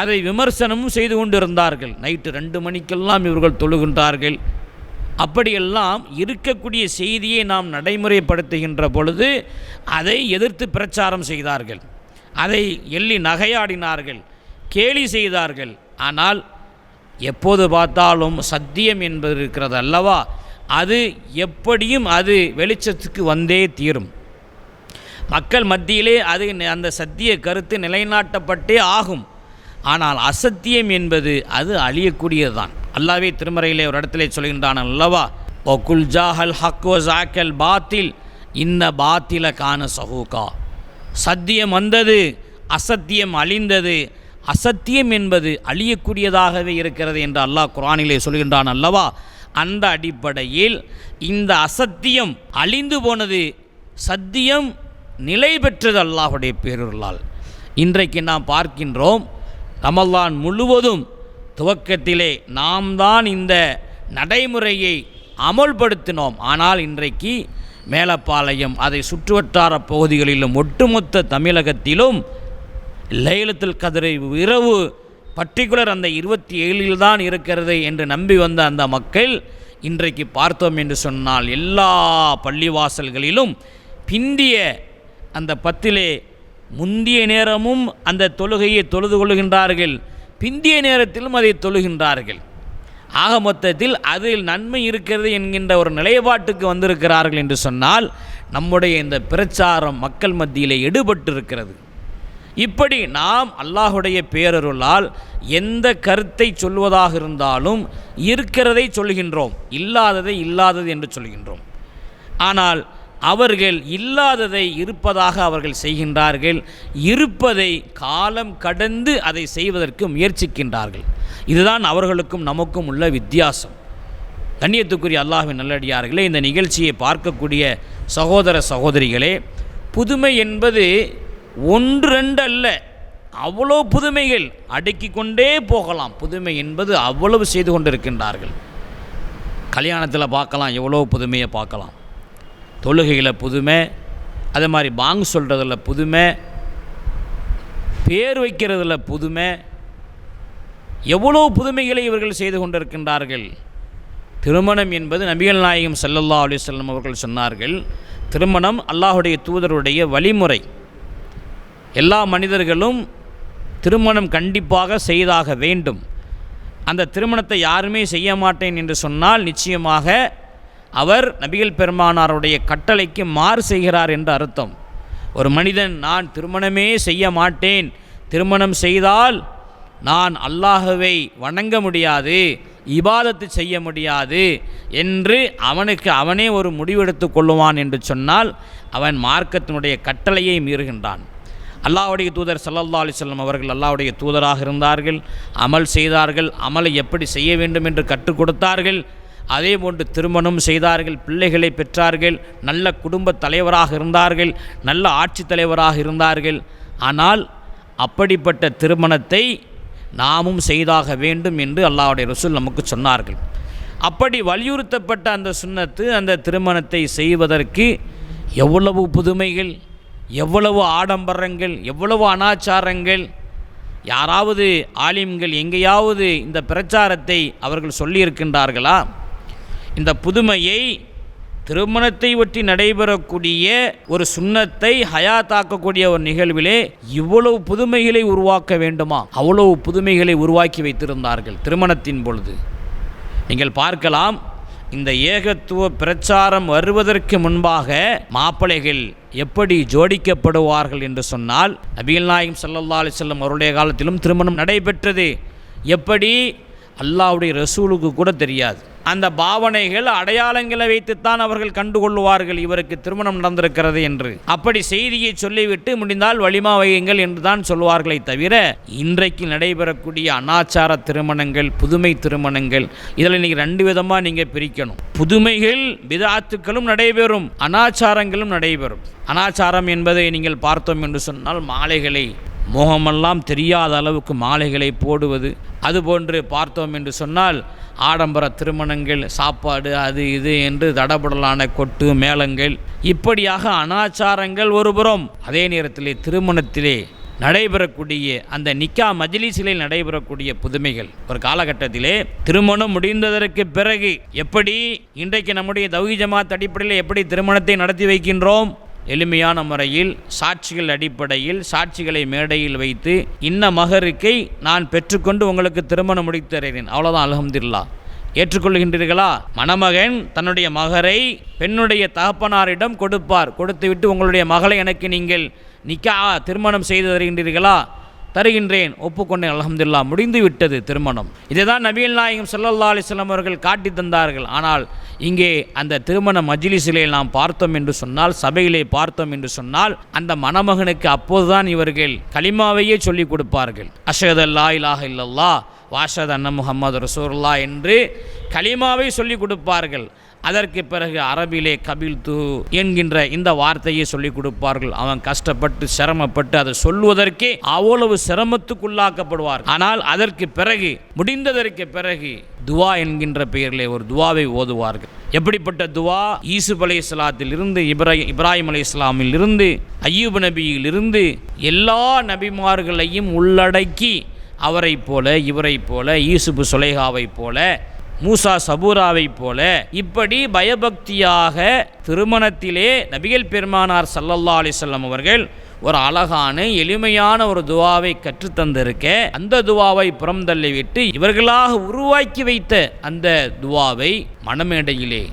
அதை விமர்சனமும் செய்து கொண்டிருந்தார்கள். நைட்டு 2 மணிக்கெல்லாம் இவர்கள் தொழுகின்றார்கள். அப்படியெல்லாம் இருக்கக்கூடிய செய்தியை நாம் நடைமுறைப்படுத்துகின்ற பொழுது அதை எதிர்த்து பிரச்சாரம் செய்தார்கள், அதை எள்ளி நகையாடினார்கள், கேலி செய்தார்கள். ஆனால் எப்போது பார்த்தாலும் சத்தியம் என்பது இருக்கிறது அல்லவா, அது எப்படியும் அது வெளிச்சத்துக்கு வந்தே தீரும். மக்கள் மத்தியிலே அது அந்த சத்திய கருத்து நிலைநாட்டப்பட்டே ஆகும். ஆனால் அசத்தியம் என்பது அது அழியக்கூடியது தான். அல்லாஹ்வே திருமறையிலே ஒரு இடத்திலே சொல்கின்றான் அல்லவா, ஒகுல் ஜாஹல் ஹக் வ ஜாக்கல் பாத்தில் இன்ன பாத்தில கான சஹூகா. சத்தியம் வந்தது, அசத்தியம் அழிந்தது, அசத்தியம் என்பது அழியக்கூடியதாகவே இருக்கிறது என்று அல்லாஹ் குர்ஆனிலே சொல்கின்றான் அல்லவா. அந்த அடிப்படையில் இந்த அசத்தியம் அழிந்து போனது, சத்தியம் நிலை பெற்றது அல்லாஹ்வுடைய பேரருளால். இன்றைக்கு நாம் பார்க்கின்றோம், ரமலான் முழுவதும் துவக்கத்திலே நாம் தான் இந்த நடைமுறையை அமல்படுத்தினோம். ஆனால் இன்றைக்கு மேலப்பாளையம், அதை சுற்றுவட்டார பகுதிகளிலும், ஒட்டுமொத்த தமிழகத்திலும் லைலத்துல் கத்ர் இரவு பர்டிகுலர் அந்த 27 தான் இருக்கிறது என்று நம்பி வந்த அந்த மக்கள் இன்றைக்கு பார்த்தோம் என்று சொன்னால் எல்லா பள்ளிவாசல்களிலும் பிந்திய அந்த 10 முந்திய நேரமும் அந்த தொழுகையை தொழுது கொள்கின்றார்கள், பிந்திய நேரத்திலும் அதை தொழுகின்றார்கள். ஆக மொத்தத்தில் அதில் நன்மை இருக்கிறது என்கின்ற ஒரு நிலைப்பாட்டுக்கு வந்திருக்கிறார்கள் என்று சொன்னால் நம்முடைய இந்த பிரச்சாரம் மக்கள் மத்தியிலே எடுபட்டு இருக்கிறது. இப்படி நாம் அல்லாஹுடைய பேரருளால் எந்த கருத்தை சொல்வதாக இருந்தாலும் இருக்கிறதை சொல்கின்றோம், இல்லாததை இல்லாதது என்று சொல்கின்றோம். ஆனால் அவர்கள் இல்லாததை இருப்பதாக அவர்கள் செய்கின்றார்கள், இருப்பதை காலம் கடந்து அதை செய்வதற்கு முயற்சிக்கின்றார்கள். இதுதான் அவர்களுக்கும் நமக்கும் உள்ள வித்தியாசம். கண்ணியத்துக்குரிய அல்லாஹ்வின் நல்லடியார்களே, இந்த நிகழ்ச்சியை பார்க்கக்கூடிய சகோதர சகோதரிகளே, புதுமை என்பது 1-2 அல்ல, அவ்வளோ புதுமைகள் அடுக்கி கொண்டே போகலாம். புதுமை என்பது அவ்வளவு செய்து கொண்டிருக்கின்றார்கள். கல்யாணத்தில் பார்க்கலாம், எவ்வளோ புதுமையை பார்க்கலாம். தொழுகையில் புதுமை, அதே மாதிரி பாங்கு சொல்கிறதுல புதுமை, பேர் வைக்கிறதுல புதுமை, எவ்வளோ புதுமைகளை இவர்கள் செய்து கொண்டிருக்கின்றார்கள். திருமணம் என்பது நபிகள் நாயகம் ஸல்லல்லாஹு அலைஹி வஸல்லம் அவர்கள் சொன்னார்கள், திருமணம் அல்லாஹுடைய தூதருடைய வழிமுறை. எல்லா மனிதர்களும் திருமணம் கண்டிப்பாக செய்தாக வேண்டும். அந்த திருமணத்தை யாருமே செய்ய மாட்டேன் என்று சொன்னால் நிச்சயமாக அவர் நபிகள் பெருமானாருடைய கட்டளைக்கு மாறு செய்கிறார் என்று அர்த்தம். ஒரு மனிதன் நான் திருமணமே செய்ய மாட்டேன், திருமணம் செய்தால் நான் அல்லாஹ்வை வணங்க முடியாது, இபாதத்து செய்ய முடியாது என்று அவனே ஒரு முடிவெடுத்து கொள்ளுவான் என்று சொன்னால் அவன் மார்க்கத்தினுடைய கட்டளையை மீறுகின்றான். அல்லாஹ்வுடைய தூதர் ஸல்லல்லாஹு அலைஹி வஸல்லம் அவர்கள் அல்லாஹ்வுடைய தூதராக இருந்தார்கள், அமல் செய்தார்கள், அமலை எப்படி செய்ய வேண்டும் என்று கற்றுக் கொடுத்தார்கள். அதே போன்று திருமணம் செய்தார்கள், பிள்ளைகளை பெற்றார்கள், நல்ல குடும்ப தலைவராக இருந்தார்கள், நல்ல ஆட்சி தலைவராக இருந்தார்கள். ஆனால் அப்படிப்பட்ட திருமணத்தை நாமும் செய்தாக வேண்டும் என்று அல்லாஹ்வுடைய ரசூல் நமக்கு சொன்னார்கள். அப்படி வலியுறுத்தப்பட்ட அந்த சுன்னத்து, அந்த திருமணத்தை செய்வதற்கு எவ்வளவு புதுமைகள், எவ்வளவு ஆடம்பரங்கள், எவ்வளவு அனாச்சாரங்கள். யாராவது ஆலிம்கள் எங்கேயாவது இந்த பிரச்சாரத்தை அவர்கள் சொல்லியிருக்கின்றார்களா? இந்த புதுமையை, திருமணத்தை ஒட்டி நடைபெறக்கூடிய ஒரு சுன்னத்தை ஹயாத்தாக்கக்கூடிய ஒரு நிகழ்விலே இவ்வளவு புதுமைகளை உருவாக்க வேண்டுமா? அவ்வளவு புதுமைகளை உருவாக்கி வைத்திருந்தார்கள் திருமணத்தின் பொழுது. நீங்கள் பார்க்கலாம், இந்த ஏகத்துவ பிரச்சாரம் வருவதற்கு முன்பாக மாப்பிள்ளைகள் எப்படி ஜோடிக்கப்படுவார்கள் என்று சொன்னால், நபிகள் நாயகம் ஸல்லல்லாஹு அலைஹி வஸல்லம் அவருடைய காலத்திலும் திருமணம் நடைபெற்றது. எப்படி? அல்லாஹ்வுடைய ரசூலுக்கு கூட தெரியாது. அந்த பாவனைகள், அடையாளங்களை வைத்துத்தான் அவர்கள் கண்டுகொள்வார்கள் இவருக்கு திருமணம் நடந்திருக்கிறது என்று. அப்படி செய்தியை சொல்லிவிட்டு முடிந்தால் வலிமா வையுங்கள் என்று தான் சொல்வார்களே தவிர, இன்றைக்கு நடைபெறக்கூடிய அனாச்சார திருமணங்கள், புதுமை திருமணங்கள், இதில் இன்றைக்கி ரெண்டு விதமாக நீங்கள் பிரிக்கணும். புதுமைகள், பிதாத்துக்களும் நடைபெறும், அனாச்சாரங்களும் நடைபெறும். அனாச்சாரம் என்பதை நீங்கள் பார்த்தோம் என்று சொன்னால், மாலைகளை மோகமெல்லாம் தெரியாத அளவுக்கு மாலைகளை போடுவது, அதுபோன்று பார்த்தோம் என்று சொன்னால் ஆடம்பர திருமணங்கள், சாப்பாடு, அது இது என்று தடபுடலான கொட்டு மேளங்கள், இப்படியாக அனாச்சாரங்கள் ஒருபுறம். அதே நேரத்திலே திருமணத்திலே நடைபெறக்கூடிய அந்த நிக்கா மஜ்லிஸிலே நடைபெறக்கூடிய புதுமைகள். ஒரு காலகட்டத்திலே திருமணம் முடிந்ததற்கு பிறகு எப்படி இன்றைக்கு நம்முடைய தௌஹீத் ஜமாத் அடிப்படையில் எப்படி திருமணத்தை நடத்தி வைக்கின்றோம்? எளிமையான முறையில் சாட்சிகள் அடிப்படையில், சாட்சிகளை மேடையில் வைத்து, இன்ன மகருக்கை நான் பெற்றுக்கொண்டு உங்களுக்கு திருமணம் முடித்து தருகிறேன், அவ்வளோதான், அல்ஹம்துலில்லாஹ். ஏற்றுக்கொள்கின்றீர்களா? மணமகன் தன்னுடைய மகரை பெண்ணுடைய தகப்பனாரிடம் கொடுப்பார். கொடுத்துவிட்டு, உங்களுடைய மகளை எனக்கு நீங்கள் நிக்கா திருமணம் செய்து தருகின்றீர்களா? தருகின்றேன், ஒப்புக்கொண்டேன், அல்ஹம்துலில்லாஹ், முடிந்து விட்டது திருமணம். இதை தான் நபிகள் நாயகம் ஸல்லல்லாஹு அலைஹி வஸல்லம் அவர்கள் காட்டி தந்தார்கள். ஆனால் இங்கே அந்த திருமண மஜ்லிஸிலே நாம் பார்த்தோம் என்று சொன்னால், சபையிலே பார்த்தோம் என்று சொன்னால், அந்த மணமகனுக்கு அப்போதுதான் இவர்கள் கலிமாவையே சொல்லிக் கொடுப்பார்கள். அஷ்ஹது அல்லா இலாஹ இல்லல்லாஹ் வ அஷ்ஹது அன்ன முஹம்மது ரசூலுல்லாஹ் என்று கலிமாவை சொல்லிக் கொடுப்பார்கள். அதற்கு பிறகு அரபிலே கபில்து என்கின்ற இந்த வார்த்தையை சொல்லிக் கொடுப்பார்கள். அவன் கஷ்டப்பட்டு சிரமப்பட்டு அதை சொல்வதற்கே அவ்வளவு சிரமத்துக்குள்ளாக்கப்படுவார். ஆனால் அதற்கு பிறகு, முடிந்ததற்கு பிறகு துவா என்கின்ற பெயரிலே ஒரு துவாவை ஓதுவார்கள். எப்படிப்பட்ட துவா? யூசுப் அலைஹிஸ்ஸலாத்திலிருந்து இப்ராஹிம் அலைஹிஸ்ஸலாமிலிருந்து அய்யூப் நபியிலிருந்து எல்லா நபிமார்களையும் உள்ளடக்கி, அவரை போல, இவரை போல, யூசுப் சுலைஹாவை போல, மூசா சபூராவை போல, இப்படி பயபக்தியாக திருமணத்திலே நபிகள் பெருமானார் ஸல்லல்லாஹு அலைஹி வஸல்லம் அவர்கள் ஒரு அழகான எளிமையான ஒரு துவாவை கற்றுத்தந்திருக்க, அந்த துவாவை புறம் தள்ளிவிட்டு இவர்களாக உருவாக்கி வைத்த அந்த துவாவை மணமேடையிலே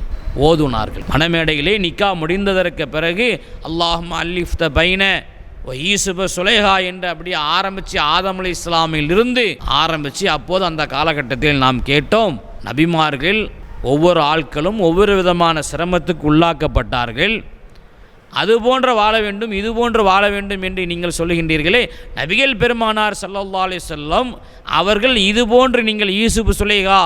ஓதுனார்கள். மணமேடையிலே நிக்கா முடிந்ததற்கு பிறகு அல்லாஹும்ம அல்லிஃப் த பைன யூசுப் சுலைஹா என்று அப்படி ஆரம்பித்து, ஆதம் அலைஹிஸ்ஸலாமிலிருந்து ஆரம்பித்து, அப்போது அந்த காலகட்டத்தில் நாம் கேட்டோம், நபிமார்கள் ஒவ்வொரு ஆட்களும் ஒவ்வொரு விதமான சிரமத்துக்கு உள்ளாக்கப்பட்டார்கள். அது போன்ற வாழ வேண்டும், இது போன்று வாழ வேண்டும் என்று நீங்கள் சொல்லுகின்றீர்களே, நபிகள் பெருமானார் ஸல்லல்லாஹு அலைஹி வஸல்லம் அவர்கள் இது போன்று நீங்கள் யூசுப் சுலைஹா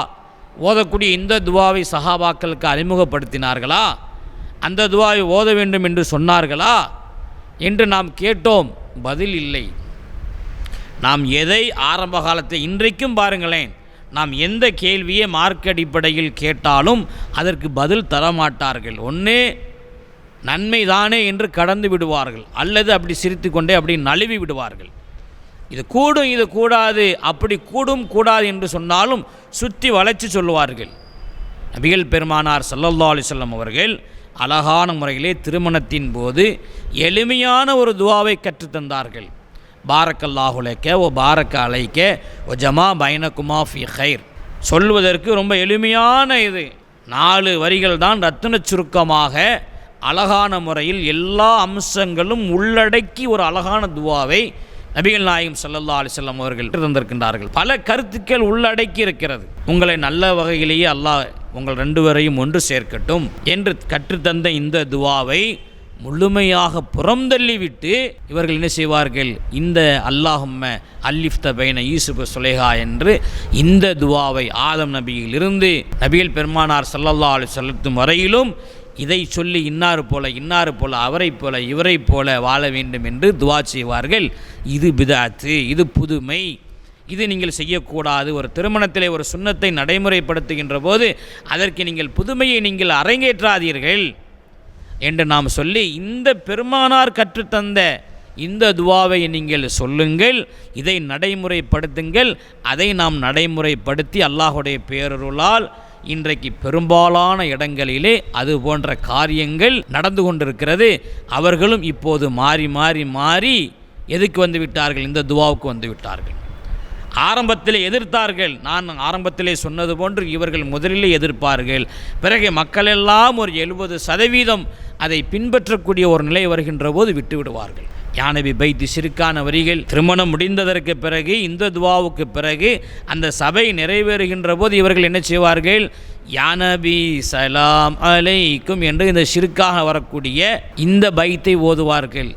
ஓதக்கூடிய இந்த துவாவை சஹாபாக்களுக்கு அறிமுகப்படுத்தினார்களா? அந்த துவாவை ஓத வேண்டும் என்று சொன்னார்களா என்று நாம் கேட்டோம். பதில் இல்லை. நாம் எதை ஆரம்ப காலத்தில், இன்றைக்கும் பாருங்களேன், நாம் எந்த கேள்வியை மார்க் அடிப்படையில் கேட்டாலும் அதற்கு பதில் தரமாட்டார்கள். ஒன்று நன்மை தானே என்று கடந்து விடுவார்கள், அல்லது அப்படி சிரித்து கொண்டே அப்படி நழுவி விடுவார்கள். இது கூடும், இது கூடாது, அப்படி கூடும் கூடாது என்று சொன்னாலும் சுற்றி வளைச்சி சொல்லுவார்கள். நபிகள் பெருமானார் ஸல்லல்லாஹு அலைஹி வஸல்லம் அவர்கள் அழகான முறையிலே திருமணத்தின் போது எளிமையான ஒரு துவாவை கற்றுத்தந்தார்கள். பாரக்கல்லாஹு லக்க ஓ பாரக்க அலைக்க ஓ ஜமா பைனகுமா ஃபி ஹைர். சொல்வதற்கு ரொம்ப எளிமையான இது 4 வரிகள் தான், ரத்தின சுருக்கமாக அழகான முறையில் எல்லா அம்சங்களும் உள்ளடக்கி ஒரு அழகான துவாவை நபிகள் நாயகம் ஸல்லல்லாஹு அலைஹி வஸல்லம் அவர்கள் தந்திருக்கின்றார்கள். பல கருத்துக்கள் உள்ளடக்கி இருக்கிறது. உங்களை நல்ல வகையிலேயே அல்லாஹ் உங்கள் 2 பேரையும் ஒன்று சேர்க்கட்டும் என்று கற்றுத்தந்த இந்த துவாவை முழுமையாக புறந்தள்ளிவிட்டு இவர்கள் என்ன செய்வார்கள், இந்த அல்லாஹும்ம அல்லிஃப்த பைன யூசுப் சுலைஹா என்று இந்த துவாவை ஆதம் நபியிலிருந்து நபிகள் பெருமானார் ஸல்லல்லாஹு அலைஹி வஸல்லம் வரையிலும் இதை சொல்லி இன்னார் போல அவரை போல இவரை போல வாழ வேண்டும் என்று துவா செய்வார்கள். இது பிதாத்து, இது புதுமை, இது நீங்கள் செய்யக்கூடாது. ஒரு திருமணத்திலே ஒரு சுன்னத்தை நடைமுறைப்படுத்துகின்ற போது அதற்கு நீங்கள் புதுமையை நீங்கள் அரங்கேற்றாதீர்கள் என்று நாம் சொல்லி இந்த பெருமானார் கற்றுத்தந்த இந்த துவாவை நீங்கள் சொல்லுங்கள், இதை நடைமுறைப்படுத்துங்கள். அதை நாம் நடைமுறைப்படுத்தி அல்லாஹுடைய பேரருளால் இன்றைக்கு பெரும்பாலான இடங்களிலே அது போன்ற காரியங்கள் நடந்து கொண்டிருக்கிறது. அவர்களும் இப்போது மாறி மாறி மாறி எதுக்கு வந்து விட்டார்கள், இந்த துவாவுக்கு வந்து விட்டார்கள். ஆரம்பத்தில் எதிர்த்தார்கள். நான் ஆரம்பத்திலே சொன்னது போன்று இவர்கள் முதலிலே எதிர்ப்பார்கள். பிறகு மக்களெல்லாம் ஒரு 70% அதை பின்பற்றக்கூடிய ஒரு நிலை வருகின்ற போது விட்டு விடுவார்கள். யானபி பைத்தி சிறுக்கான வரிகள் திருமணம் முடிந்ததற்கு பிறகு இந்த துவாவுக்கு பிறகு அந்த சபை நிறைவேறுகின்ற போது இவர்கள் என்ன செய்வார்கள், யானபி சலாம் அலைக்கும் என்று இந்த சிறுக்காக வரக்கூடிய இந்த பைத்தை ஓதுவார்கள்.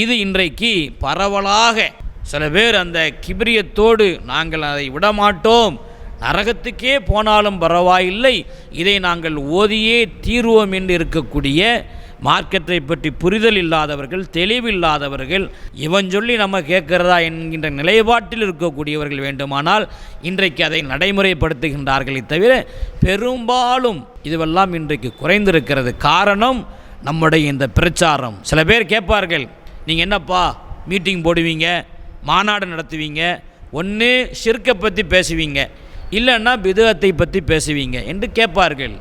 இது இன்றைக்கு பரவலாக சில பேர் அந்த கிபிரியத்தோடு நாங்கள் அதை விடமாட்டோம், நரகத்துக்கே போனாலும் பரவாயில்லை, இதை நாங்கள் ஓதியே தீர்வோம் என்று இருக்கக்கூடிய மார்க்கத்தை பற்றி புரிதல் இல்லாதவர்கள், தெளிவில்லாதவர்கள், இவன் சொல்லி நம்ம கேட்கிறதா என்கின்ற நிலைப்பாட்டில் இருக்கக்கூடியவர்கள் வேண்டுமானால் இன்றைக்கு அதை நடைமுறைப்படுத்துகின்றார்களே தவிர பெரும்பாலும் இதுவெல்லாம் இன்றைக்கு குறைந்திருக்கிறது. காரணம் நம்முடைய இந்த பிரச்சாரம். சில பேர் கேட்பார்கள், நீங்கள் என்னப்பா மீட்டிங் போடுவீங்க, மாநாடு நடத்துவீங்க, ஒன்று ஷிர்க்கை பற்றி பேசுவீங்க, இல்லைன்னா பிதுஅத்தை பற்றி பேசுவீங்க என்று கேட்பார்கள்.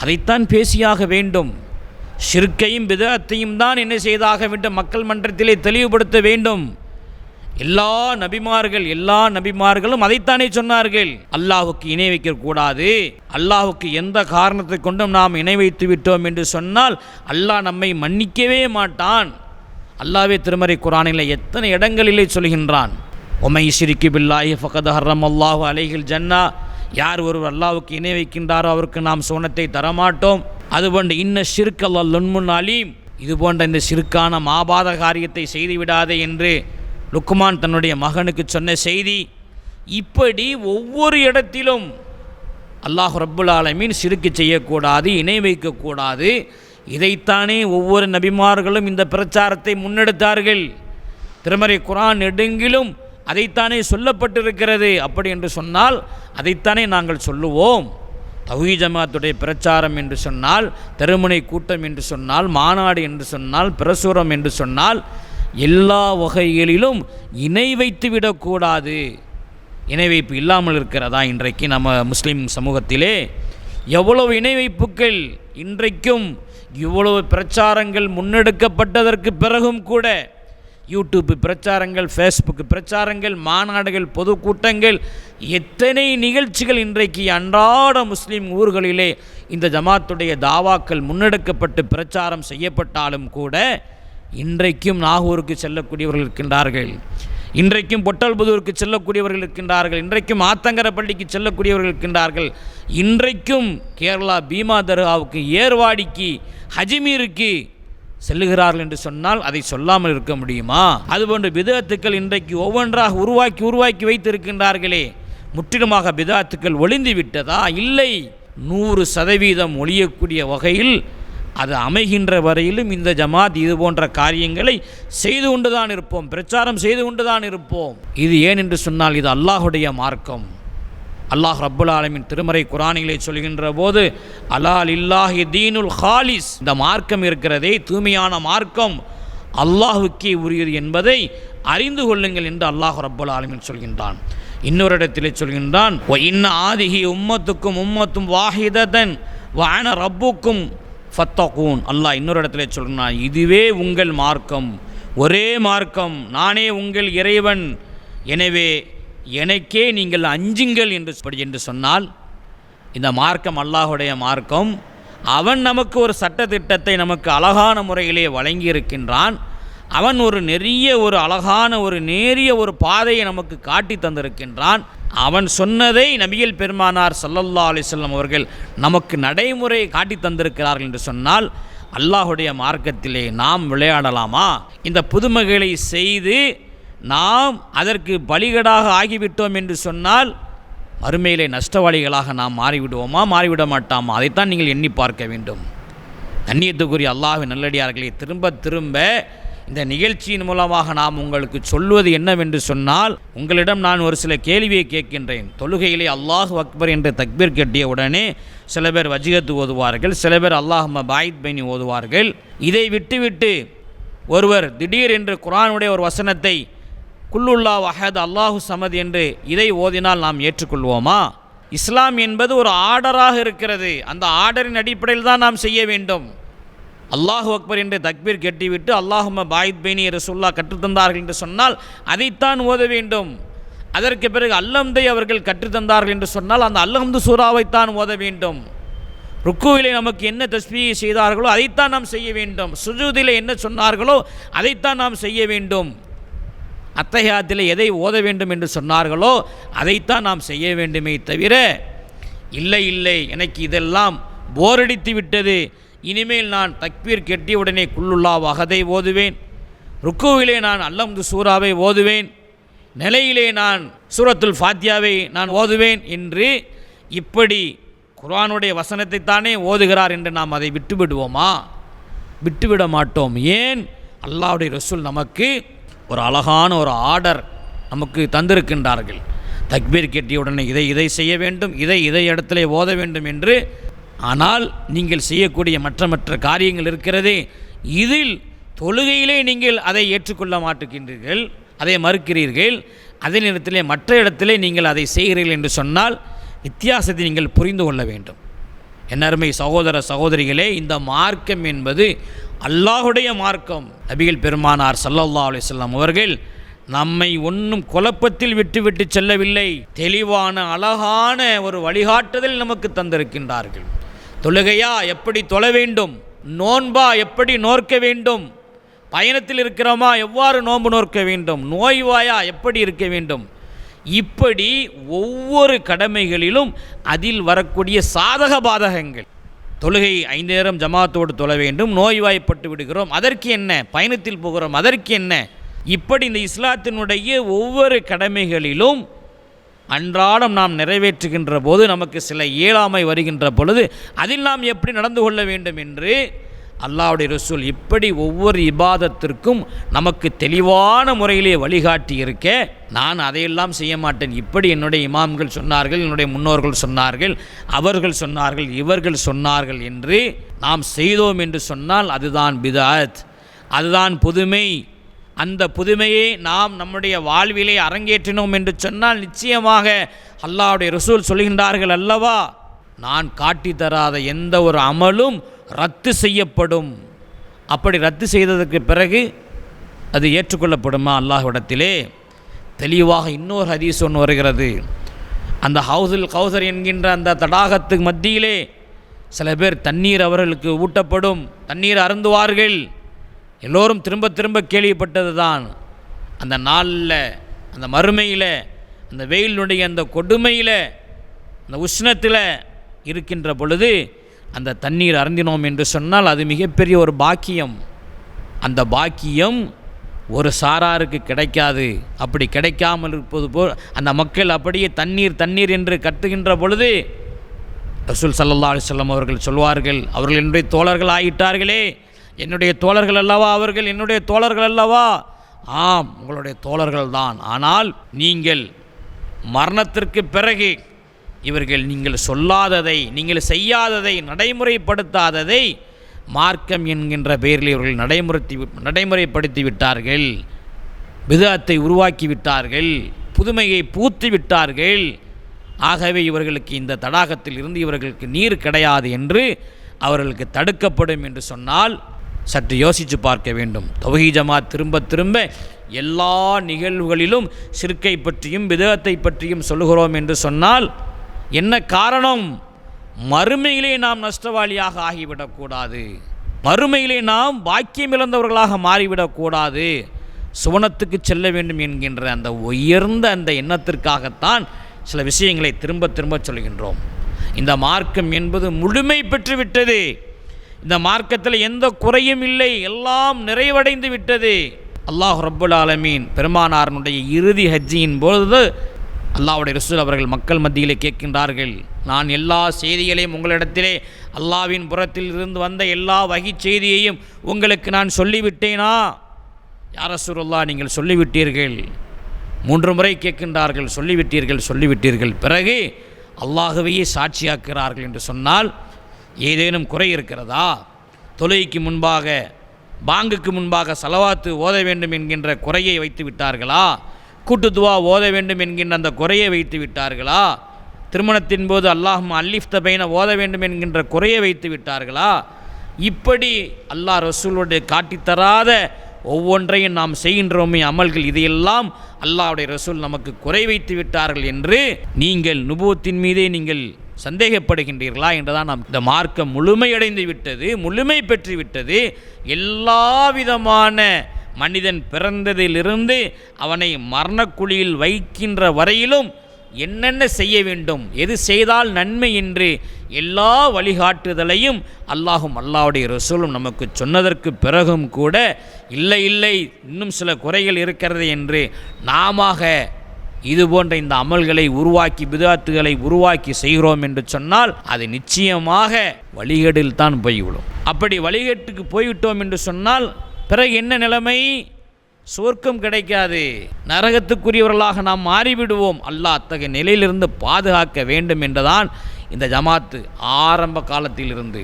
அதைத்தான் பேசியாக வேண்டும். ஷிர்க்கையும் பிதுஅத்தையும் தான் என்ன செய்தாக வேண்டும், மக்கள் மன்றத்திலே தெளிவுபடுத்த வேண்டும். எல்லா நபிமார்களும் அதைத்தானே சொன்னார்கள். அல்லாஹுக்கு இணை வைக்கக்கூடாது, அல்லாஹுக்கு எந்த காரணத்தை கொண்டும் நாம் இணை வைத்து விட்டோம் என்று சொன்னால் அல்லாஹ் நம்மை மன்னிக்கவே மாட்டான். அல்லாஹ்வே திருமறை குர்ஆனில் எத்தனை இடங்களிலே சொல்கின்றான், உமை ஷிரிக்கு பில்லாஹி ஃபகத் ஹர்ரமல்லாஹு அலைஹில் ஜன்னா, யார் ஒருவர் அல்லாஹ்வுக்கு இணை வைக்கின்றாரோ அவருக்கு நாம் சுவனத்தை தரமாட்டோம். அதுபோன்று இன்ன ஷிர்க் லல்லுன் அலீம், இது போன்ற இந்த ஷிர்க்கான மாபாத காரியத்தை செய்துவிடாதே என்று லுக்மான் தன்னுடைய மகனுக்கு சொன்ன செய்தி. இப்படி ஒவ்வொரு இடத்திலும் அல்லாஹ் ரப்புல் ஆலமீன் ஷிர்க் செய்யக்கூடாது, இணை வைக்கக்கூடாது. இதைத்தானே ஒவ்வொரு நபிமார்களும் இந்த பிரச்சாரத்தை முன்னெடுத்தார்கள். திருமறை குர்ஆன் நெடுங்கிலும் அதைத்தானே சொல்லப்பட்டிருக்கிறது. அப்படி என்று சொன்னால் அதைத்தானே நாங்கள் சொல்லுவோம். தௌஹீத் ஜமாத்துடைய பிரச்சாரம் என்று சொன்னால், தெருமுனை கூட்டம் என்று சொன்னால், மாநாடு என்று சொன்னால், பிரசுரம் என்று சொன்னால் எல்லா வகைகளிலும் இணை வைத்து விடக்கூடாது. இணை வைப்பு இல்லாமல் இருக்கிறதா? இன்றைக்கு நம்ம முஸ்லீம் சமூகத்திலே எவ்வளவு இணை வைப்புகள், இன்றைக்கும் இவ்வளவு பிரச்சாரங்கள் முன்னெடுக்கப்பட்டதற்கு பிறகும் கூட யூடியூப் பிரச்சாரங்கள், ஃபேஸ்புக் பிரச்சாரங்கள், மாநாடுகள், பொதுக்கூட்டங்கள், எத்தனை நிகழ்ச்சிகள் இன்றைக்கு அன்றாட முஸ்லீம் ஊர்களிலே இந்த ஜமாத்துடைய தாவாக்கள் முன்னெடுக்கப்பட்டு பிரச்சாரம் செய்யப்பட்டாலும் கூட இன்றைக்கும் நாகூருக்கு செல்லக்கூடியவர்கள் இருக்கின்றார்கள், இன்றைக்கும் பொட்டல்புதூருக்கு செல்லக்கூடியவர்கள் இருக்கின்றார்கள், இன்றைக்கும் ஆத்தங்கரப்பள்ளிக்கு செல்லக்கூடியவர்கள் இருக்கின்றார்கள், இன்றைக்கும் கேரளா பீமா தர்காவுக்கு, ஏர்வாடிக்கு, ஹஜ்மீருக்கு செல்லுகிறார்கள் என்று சொன்னால் அதை சொல்லாமல் இருக்க முடியுமா? அதுபோன்று பிதுஅத்துக்கள் இன்றைக்கு ஒவ்வொன்றாக உருவாக்கி வைத்திருக்கின்றார்களே, முற்றிலுமாக பிதுஅத்துக்கள் ஒளிந்து விட்டதா? இல்லை, 100% ஒழியக்கூடிய வகையில் அது அமைகின்ற வரையிலும் இந்த ஜமாத் இது போன்ற காரியங்களை செய்து கொண்டுதான் இருப்போம், பிரச்சாரம் செய்து கொண்டுதான் இருப்போம். இது ஏன் என்று சொன்னால் இது அல்லாஹுடைய மார்க்கம். அல்லாஹ் ரப்புல் ஆலமீன் திருமறை குர்ஆனிலே சொல்கின்ற போது அலா லில்லாஹி தீனுல் ஹாலிஸ், இந்த மார்க்கம் இருக்கிறதே தூய்மையான மார்க்கம் அல்லாஹுக்கே உரியது என்பதை அறிந்து கொள்ளுங்கள் என்று அல்லாஹ் ரப்புல் ஆலமீன் சொல்கின்றான். இன்னொரு இடத்திலே சொல்கின்றான், வ இன்ன ஆதிஹி உம்மத்துக்கும் உம்மத்தும் வாஹிததன் வ அன ரப்புக்கும் ஃபத்தகூன். அல்லாஹ் இன்னொரு இடத்திலே சொல்கிறான், இதுவே உங்கள் மார்க்கம், ஒரே மார்க்கம், நானே உங்கள் இறைவன், எனவே எனக்கே நீங்கள் அஞ்சுங்கள் என்று சொன்னால் இந்த மார்க்கம் அல்லாஹுடைய மார்க்கம். அவன் நமக்கு ஒரு சட்டத்திட்டத்தை நமக்கு அழகான முறையிலே வழங்கி இருக்கின்றான். அவன் ஒரு ஒரு அழகான ஒரு நேரிய ஒரு பாதையை நமக்கு காட்டி தந்திருக்கின்றான். அவன் சொன்னதை நபிகள் பெருமானார் ஸல்லல்லாஹு அலைஹி வஸல்லம் அவர்கள் நமக்கு நடைமுறை காட்டி தந்திருக்கிறார்கள் என்று சொன்னால் அல்லாஹுடைய மார்க்கத்திலே நாம் விளையாடலாமா? இந்த புதுமைகளை செய்து நாம் அதற்கு பலிகடாக ஆகிவிட்டோம் என்று சொன்னால் மறுமையிலே நஷ்டவாளிகளாக நாம் மாறிவிடுவோமா, மாறிவிட மாட்டாமா? அதைத்தான் நீங்கள் எண்ணி பார்க்க வேண்டும். கண்ணியத்துக்குரிய அல்லாஹ்வின் நல்லடியார்களே, திரும்ப திரும்ப இந்த நிகழ்ச்சியின் மூலமாக நாம் உங்களுக்கு சொல்வது என்னவென்று சொன்னால், உங்களிடம் நான் ஒரு சில கேள்வியை கேட்கின்றேன். தொழுகையிலே அல்லாஹு அக்பர் என்ற தக்பீர் கட்டிய உடனே சில பேர் வஜிகத்து ஓதுவார்கள், சில பேர் அல்லாஹும்ம பாயித் பைனி ஓதுவார்கள். இதை விட்டுவிட்டு ஒருவர் திடீர் என்று குர்ஆனுடைய ஒரு வசனத்தை குல்லுல்லா வஹத் அல்லாஹு சமத் என்று இதை ஓதினால் நாம் ஏற்றுக்கொள்வோமா? இஸ்லாம் என்பது ஒரு ஆர்டராக இருக்கிறது. அந்த ஆர்டரின் அடிப்படையில் தான் நாம் செய்ய வேண்டும். அல்லாஹு அக்பர் என்று தக்பீர் கட்டிவிட்டு அல்லாஹும்ம பாயித் பைனி ரசூலுல்லாஹ் கற்றுத்தந்தார்கள் என்று சொன்னால் அதைத்தான் ஓத வேண்டும். அதற்கு பிறகு அல்லம்தை அவர்கள் கற்றுத்தந்தார்கள் என்று சொன்னால் அந்த அல்லஹம்து சூராவைத்தான் ஓத வேண்டும். ருக்குவிலே நமக்கு என்ன தஸ்பீஹ் செய்தார்களோ அதைத்தான் நாம் செய்ய வேண்டும். சுஜூதிலே என்ன சொன்னார்களோ அதைத்தான் நாம் செய்ய வேண்டும். அத்தஹியாத்திலே எதை ஓத வேண்டும் என்று சொன்னார்களோ அதைத்தான் நாம் செய்ய வேண்டுமே தவிர, இல்லை எனக்கு இதெல்லாம் போரடித்து விட்டது, இனிமேல் நான் தக்பீர் கெட்டிய உடனே குல்லுல்லா வஹதை ஓதுவேன், ருக்குவிலே நான் அல்லம்து சூராவை ஓதுவேன், நிலையிலே நான் சூரத்துல் ஃபாத்தியாவை நான் ஓதுவேன் என்று இப்படி குர்ஆனுடைய வசனத்தை தானே ஓதுகிறார் என்று நாம் அதை விட்டுவிடுவோமா? விட்டுவிட மாட்டோம். ஏன்? அல்லாஹ்வுடைய ரசூல் நமக்கு ஒரு அழகான ஒரு ஆர்டர் நமக்கு தந்திருக்கின்றார்கள். தக்பீர் கெட்டிய உடனே இதை செய்ய வேண்டும், இதை இடத்திலே ஓத வேண்டும் என்று. ஆனால் நீங்கள் செய்யக்கூடிய மற்ற காரியங்கள் இருக்கிறதே, இதில் தொழுகையிலே நீங்கள் அதை ஏற்றுக்கொள்ள மாட்டுகின்றீர்கள், அதை மறுக்கிறீர்கள். அதே நேரத்திலே மற்ற இடத்திலே நீங்கள் அதை செய்கிறீர்கள் என்று சொன்னால் வித்தியாசத்தை நீங்கள் புரிந்து கொள்ள வேண்டும். என்னருமை சகோதர சகோதரிகளே, இந்த மார்க்கம் என்பது அல்லாஹுடைய மார்க்கம். நபிகள் பெருமானார் ஸல்லல்லாஹு அலைஹி வஸல்லம் அவர்கள் நம்மை ஒன்றும் குழப்பத்தில் விட்டு செல்லவில்லை. தெளிவான அழகான ஒரு வழிகாட்டுதல் நமக்கு தந்திருக்கின்றார்கள். தொழுகையா எப்படி தொழ வேண்டும், நோன்பா எப்படி நோற்க வேண்டும், பயணத்தில் இருக்கிறோமா எவ்வாறு நோன்பு நோற்க வேண்டும், நோய்வாயா எப்படி இருக்க வேண்டும், இப்படி ஒவ்வொரு கடமைகளிலும் அதில் வரக்கூடிய சாதக பாதகங்கள். தொழுகை 5 நேரம் ஜமாத்தோடு தொழ வேண்டும், நோய்வாய்ப்பட்டு விடுகிறோம், அதற்கு என்ன, பயணத்தில் போகிறோம், அதற்கு என்ன, இப்படி இந்த இஸ்லாத்தினுடைய ஒவ்வொரு கடமைகளிலும் அன்றாடம் நாம் நிறைவேற்றுகின்ற போது நமக்கு சில இயலாமை வருகின்ற பொழுது அதில் நாம் எப்படி நடந்து கொள்ள வேண்டும் என்று அல்லாஹ்வுடைய ரசூல் இப்படி ஒவ்வொரு இபாதத்திற்கும் நமக்கு தெளிவான முறையிலே வழிகாட்டி இருக்க, நான் அதையெல்லாம் செய்ய மாட்டேன், இப்படி என்னுடைய இமாம்கள் சொன்னார்கள், என்னுடைய முன்னோர்கள் சொன்னார்கள், அவர்கள் சொன்னார்கள், இவர்கள் சொன்னார்கள் என்று நாம் செய்தோம் என்று சொன்னால் அதுதான் பித்அத், அதுதான் புதுமை. அந்த புதுமையை நாம் நம்முடைய வாழ்விலே அரங்கேற்றினோம் என்று சொன்னால் நிச்சயமாக அல்லாஹ்வுடைய ரசூல் சொல்கின்றார்கள் அல்லவா, நான் காட்டி தராத எந்த ஒரு அமலும் ரத்து செய்யப்படும். அப்படி ரத்து செய்ததற்கு பிறகு அது ஏற்றுக்கொள்ளப்படுமா அல்லாஹ்விடத்திலே? தெளிவாக இன்னொரு ஹதீஸ் ஒன்று வருகிறது. அந்த ஹவுதுல் கௌசர் என்கின்ற அந்த தடாகத்துக்கு மத்தியிலே சில பேர் தண்ணீர் அவர்களுக்கு ஊட்டப்படும், தண்ணீர் அருந்துவார்கள். எல்லோரும் திரும்ப திரும்ப கேள்விப்பட்டது தான். அந்த நாளில், அந்த மறுமையில், அந்த வெயிலுடைய அந்த கொடுமையில், அந்த உஷ்ணத்தில் இருக்கின்ற பொழுது அந்த தண்ணீர் அருந்தினோம் என்று சொன்னால் அது மிகப்பெரிய ஒரு பாக்கியம். அந்த பாக்கியம் ஒரு சாராருக்கு கிடைக்காது. அப்படி கிடைக்காமல் இருப்பது போல் அந்த மக்கள் அப்படியே தண்ணீர் என்று கத்துகின்ற பொழுது ரசூல் ஸல்லல்லாஹு அலைஹி வஸல்லம் அவர்கள் சொல்வார்கள், அவர்கள் என்னுடைய தோழர்கள் ஆகிட்டார்களே, என்னுடைய தோழர்கள் அல்லவா அவர்கள், என்னுடைய தோழர்கள் அல்லவா? ஆம், உங்களுடைய தோழர்கள் தான். ஆனால் நீங்கள் மரணத்திற்கு பிறகு இவர்கள் நீங்கள் சொல்லாததை, நீங்கள் செய்யாததை, நடைமுறைப்படுத்தாததை மார்க்கம் என்கின்ற பெயரில் இவர்கள் நடைமுறைப்படுத்தி விட்டார்கள், பித்அத்தை உருவாக்கி விட்டார்கள், புதுமையை பூத்து விட்டார்கள். ஆகவே இவர்களுக்கு இந்த தடாகத்தில் இருந்து இவர்களுக்கு நீர் கிடையாது என்று அவர்களுக்கு தடுக்கப்படும் என்று சொன்னால் சற்று யோசித்து பார்க்க வேண்டும். தௌஹீத் ஜமாத் திரும்ப திரும்ப எல்லா நிகழ்வுகளிலும் ஷிர்க்கை பற்றியும் பித்அத்தை பற்றியும் சொல்லுகிறோம் என்று சொன்னால் என்ன காரணம்? மறுமையிலே நாம் நஷ்டவாளியாக ஆகிவிடக்கூடாது, மறுமையிலே நாம் பாக்கியம் இழந்தவர்களாக மாறிவிடக்கூடாது, சுவனத்துக்கு செல்ல வேண்டும் என்கின்ற அந்த உயர்ந்த அந்த எண்ணத்திற்காகத்தான் சில விஷயங்களை திரும்ப திரும்ப சொல்கின்றோம். இந்த மார்க்கம் என்பது முழுமை பெற்றுவிட்டது. இந்த மார்க்கத்தில் எந்த குறையும் இல்லை, எல்லாம் நிறைவடைந்து விட்டது. அல்லாஹ் ரப்புல் ஆலமீன் பெருமானாரனுடைய இறுதி ஹஜ்ஜியின் பொழுது அல்லாஹ்வுடைய ரசூல் அவர்கள் மக்கள் மத்தியிலே கேட்கின்றார்கள், நான் எல்லா செய்திகளையும் உங்களிடத்திலே அல்லாஹ்வின் புறத்தில் இருந்து வந்த எல்லா வகை செய்தியையும் உங்களுக்கு நான் சொல்லிவிட்டேனா? யா ரசூலுல்லாஹ், நீங்கள் சொல்லிவிட்டீர்கள். 3 முறை கேட்கின்றார்கள், சொல்லிவிட்டீர்கள். பிறகு அல்லாஹ்வையே சாட்சியாக்குகிறார்கள் என்று சொன்னால் ஏதேனும் குறை இருக்கிறதா? தொழுகைக்கு முன்பாக, பாங்குக்கு முன்பாக ஸலவாத்து ஓத வேண்டும் என்கின்ற குறையை வைத்து விட்டார்களா? கூட்டு துவா ஓத வேண்டும் என்கின்ற அந்த குறையை வைத்து விட்டார்களா? திருமணத்தின் போது அல்லாஹும்ம அல்லிஃப் பைன ஓத வேண்டும் என்கின்ற குறையை வைத்து விட்டார்களா? இப்படி அல்லாஹ் ரசூலுடைய காட்டித்தராத ஒவ்வொன்றையும் நாம் செய்கின்றோமே அமல்கள், இதையெல்லாம் அல்லாஹ்வுடைய ரசூல் நமக்கு குறை வைத்து விட்டார்கள் என்று நீங்கள் நுபுவத்தின் மீதே நீங்கள் சந்தேகப்படுகின்றீர்களா என்றுதான் நாம், இந்த மார்க்கம் முழுமையடைந்து விட்டது, முழுமை பெற்று விட்டது. எல்லா விதமான மனிதன் பிறந்ததிலிருந்து அவனை மரணக்குழியில் வைக்கின்ற வரையிலும் என்னென்ன செய்ய வேண்டும், எது செய்தால் நன்மை என்று எல்லா வழிகாட்டுதலையும் அல்லாஹும் அல்லாஹ்வுடைய ரசூலும் நமக்கு சொன்னதற்கு பிறகும் கூட இல்லை இன்னும் சில குறைகள் இருக்கிறது என்று நாம இது போன்ற இந்த அமல்களை உருவாக்கி, பிதாத்துகளை உருவாக்கி செய்கிறோம் என்று சொன்னால் அது நிச்சயமாக வழிகேடில் தான் போய்விடும். அப்படி வழிகேட்டுக்கு போய்விட்டோம் என்று சொன்னால் பிறகு என்ன நிலைமை? சொர்க்கம் கிடைக்காது, நரகத்துக்குரியவர்களாக நாம் மாறிவிடுவோம். அல்லாஹ் அத்தகைய நிலையிலிருந்து பாதுகாக்க வேண்டும் என்றுதான் இந்த ஜமாத்து ஆரம்ப காலத்திலிருந்து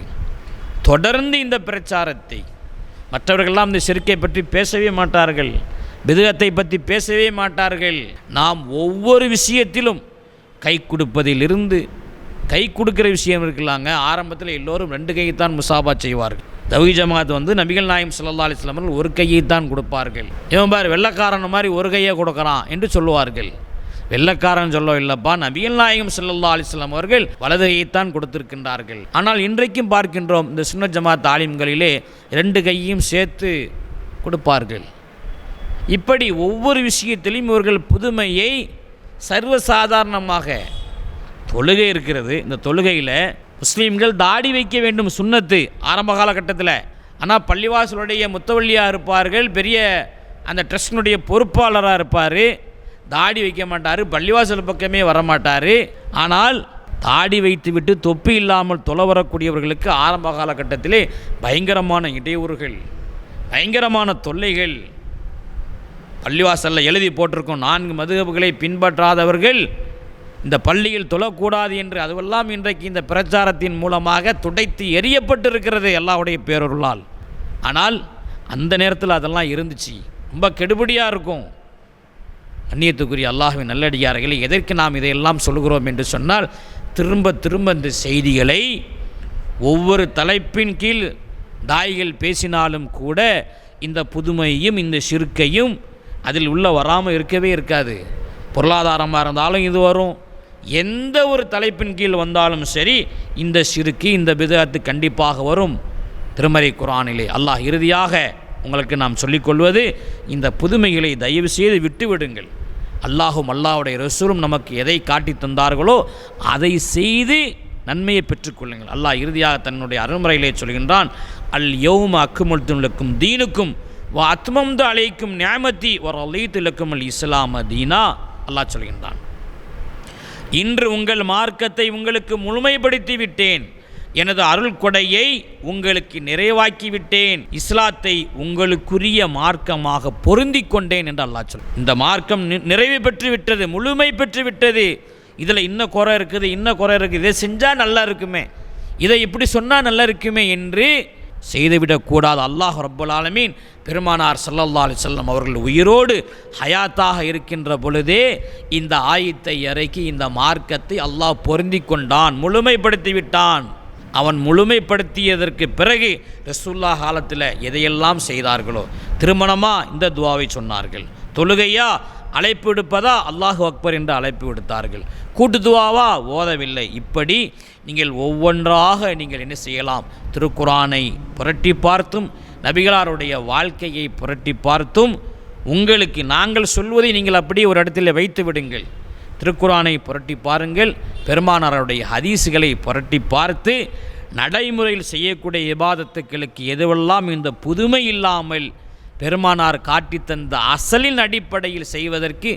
தொடர்ந்து இந்த பிரச்சாரத்தை, மற்றவர்களெல்லாம் இந்த ஷிர்க்கை பற்றி பேசவே மாட்டார்கள், பிதுஅத்தை பற்றி பேசவே மாட்டார்கள். நாம் ஒவ்வொரு விஷயத்திலும் கை கொடுப்பதிலிருந்து, கை கொடுக்கிற விஷயம் இருக்கலாங்க. ஆரம்பத்தில் எல்லோரும் 2 கையைத்தான் முசாபா செய்வார்கள். தௌஹீத் ஜமாத் நபிகள் நாயகம் ஸல்லல்லாஹு அலைஹி வஸல்லம் அவர்கள் ஒரு கையை தான் கொடுப்பார்கள். இவன் பார் வெள்ளக்காரன் மாதிரி ஒரு கையை கொடுக்குறான் என்று சொல்லுவார்கள். வெள்ளக்காரன் சொல்ல இல்லைப்பா, நபிகள் நாயகம் ஸல்லல்லாஹு அலைஹி வஸல்லம் அவர்கள் வலது கையைத்தான் கொடுத்திருக்கின்றார்கள். ஆனால் இன்றைக்கும் பார்க்கின்றோம், இந்த சுன்னத் ஜமாத் ஆலிம்களிலே 2 கையையும் சேர்த்து கொடுப்பார்கள். இப்படி ஒவ்வொரு விஷயத்திலும் இவர்கள் புதுமையை சர்வசாதாரணமாக, தொழுகை இருக்கிறது, இந்த தொழுகையில் முஸ்லீம்கள் தாடி வைக்க வேண்டும், சுன்னத்து ஆரம்ப காலகட்டத்தில். ஆனால் பள்ளிவாசலுடைய முத்தவள்ளியாக இருப்பார்கள், பெரிய அந்த ட்ரஸ்டினுடைய பொறுப்பாளராக இருப்பார், தாடி வைக்க மாட்டார், பள்ளிவாசல் பக்கமே வரமாட்டார். ஆனால் தாடி வைத்து விட்டு தொப்பி இல்லாமல் தொலை வரக்கூடியவர்களுக்கு ஆரம்ப காலகட்டத்திலே பயங்கரமான இடையூறுகள், பயங்கரமான தொல்லைகள். பள்ளிவாசலில் எழுதி போட்டிருக்கும், 4 மதுஹப்களை பின்பற்றாதவர்கள் இந்த பள்ளியில் தொழக்கூடாது என்று. அதுவெல்லாம் இன்றைக்கு இந்த பிரச்சாரத்தின் மூலமாக துடைத்து எரியப்பட்டிருக்கிறது அல்லாஹ்வுடைய பேரருளால். ஆனால் அந்த நேரத்தில் அதெல்லாம் இருந்துச்சு, ரொம்ப கெடுபடியாக இருக்கும். அந்நியத்துக்குரிய அல்லாஹ்வின் நல்லடியார்களை, எதற்கு நாம் இதையெல்லாம் சொல்கிறோம் என்று சொன்னால், திரும்ப திரும்ப இந்த செய்திகளை ஒவ்வொரு தலைப்பின் கீழ் தாயிகள் பேசினாலும் கூட இந்த புதுமையும் இந்த ஷிர்க்கையும் அதில் உள்ள வராமல் இருக்கவே இருக்காது. பொருளாதாரமாக இருந்தாலும் இது வரும், எந்த ஒரு தலைப்பின் கீழ் வந்தாலும் சரி இந்த ஷிர்க்கு, இந்த பித்அத்து கண்டிப்பாக வரும். திருமறை குர்ஆனிலே அல்லாஹ் இறுதியாக உங்களுக்கு நாம் சொல்லிக்கொள்வது, இந்த புதுமைகளை தயவு செய்து விட்டுவிடுங்கள். அல்லாஹும் அல்லாஹ்வுடைய ரசூலும் நமக்கு எதை காட்டி தந்தார்களோ அதை செய்து நன்மையை பெற்றுக்கொள்ளுங்கள். அல்லாஹ் இறுதியாக தன்னுடைய அருள்முறையிலே சொல்கின்றான், அல் யௌம அக்மல்து லக்கும் தீனுக்கும் வ அத்மம்து அலைக்கும் நிஅமதி வ ரலீது லக்கும் அல் இஸ்லாம தீனா. அல்லாஹ் சொல்கின்றான், இன்று உங்கள் மார்க்கத்தை உங்களுக்கு முழுமைப்படுத்தி விட்டேன், எனது அருள் கொடையை உங்களுக்கு நிறைவாக்கி விட்டேன், இஸ்லாத்தை உங்களுக்குரிய மார்க்கமாக பொருந்தி கொண்டேன் என்று அல்லாஹ் சொல். இந்த மார்க்கம் நிறைவு பெற்று விட்டது, முழுமை பெற்று விட்டது. இதில் இன்னும் குறை இருக்குது, இன்னும் குறை இருக்குது, இதை செஞ்சால் நல்லா இருக்குமே, இதை இப்படி சொன்னால் நல்லா இருக்குமே என்று செய்துவிடக்கூடாது. அல்லாஹ் ரப்புல் ஆலமீன் பெருமானார் ஸல்லல்லாஹு அலைஹி வஸல்லம் அவர்கள் உயிரோடு ஹயாத்தாக இருக்கின்ற பொழுதே இந்த ஆயத்தை இறக்கி இந்த மார்க்கத்தை அல்லாஹ் பொருந்தி கொண்டான், முழுமைப்படுத்தி விட்டான். அவன் முழுமைப்படுத்தியதற்கு பிறகு ரசூலுல்லாஹ் காலத்தில் எதையெல்லாம் செய்தார்களோ, திருமணமா இந்த துஆவை சொன்னார்கள், தொழுகையா அழைப்பு விடுப்பதா அல்லாஹு அக்பர் என்று அழைப்பு விடுத்தார்கள், கூட்டு துஆவா ஓதவில்லை. இப்படி நீங்கள் ஒவ்வொன்றாக நீங்கள் என்ன செய்யலாம், திருக்குர்ஆனை புரட்டி பார்த்தும் நபிகளாருடைய வாழ்க்கையை புரட்டி பார்த்தும் உங்களுக்கு நாங்கள் சொல்வதை நீங்கள் அப்படியே ஒரு இடத்தில் வைத்து விடுங்கள். திருக்குர்ஆனை புரட்டி பாருங்கள், பெருமானாருடைய ஹதீஸுகளை புரட்டி பார்த்து நடைமுறையில் செய்யக்கூடிய இபாதத்துக்களுக்கு எதுவெல்லாம் இந்த புதுமை இல்லாமல் பெருமானார் காட்டித்தந்த அசலின் அடிப்படையில் செய்வதற்கு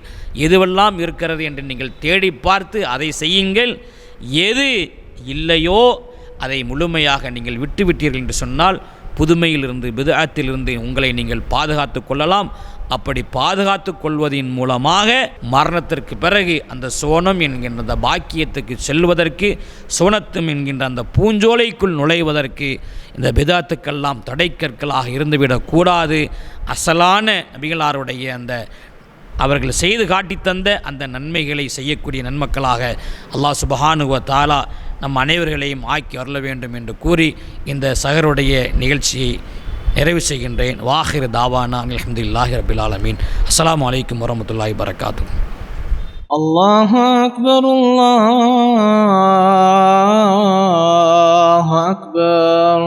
எதுவெல்லாம் இருக்கிறது என்று நீங்கள் தேடி பார்த்து அதை செய்யுங்கள். எது இல்லையோ அதை முழுமையாக நீங்கள் விட்டுவிட்டீர்கள் என்று சொன்னால் புதுமையிலிருந்து பித்அத்திலிருந்து உங்களை நீங்கள் பாதுகாத்து கொள்ளலாம். அப்படி பாதுகாத்து கொள்வதின் மூலமாக மரணத்திற்கு பிறகு அந்த சோனம் என்கின்ற அந்த பாக்கியத்துக்கு செல்வதற்கு, சோனத்தும் என்கின்ற அந்த பூஞ்சோலைக்குள் நுழைவதற்கு இந்த பித்அத்துக்கெல்லாம் தடைக்கற்களாக இருந்துவிடக்கூடாது. அசலான நபிகளாருடைய அந்த அவர்கள் செய்து காட்டித்தந்த அந்த நன்மைகளை செய்யக்கூடிய நன்மக்களாக அல்லாஹ் சுப்ஹானஹு வ தஆலா நம் அனைவர்களையும் ஆக்கி அருள வேண்டும் என்று கூறி இந்த சஹருடைய நிகழ்ச்சியை நிறைவு செய்கின்றேன். வாஹிர் தாவானா அல்ஹம்துலில்லாஹி ரப்பில் ஆலமீன். அஸ்ஸலாமு அலைக்கும் வரஹ்மத்துல்லாஹி வபரகாத்துஹு. அல்லாஹு அக்பர், அல்லாஹு அக்பர்.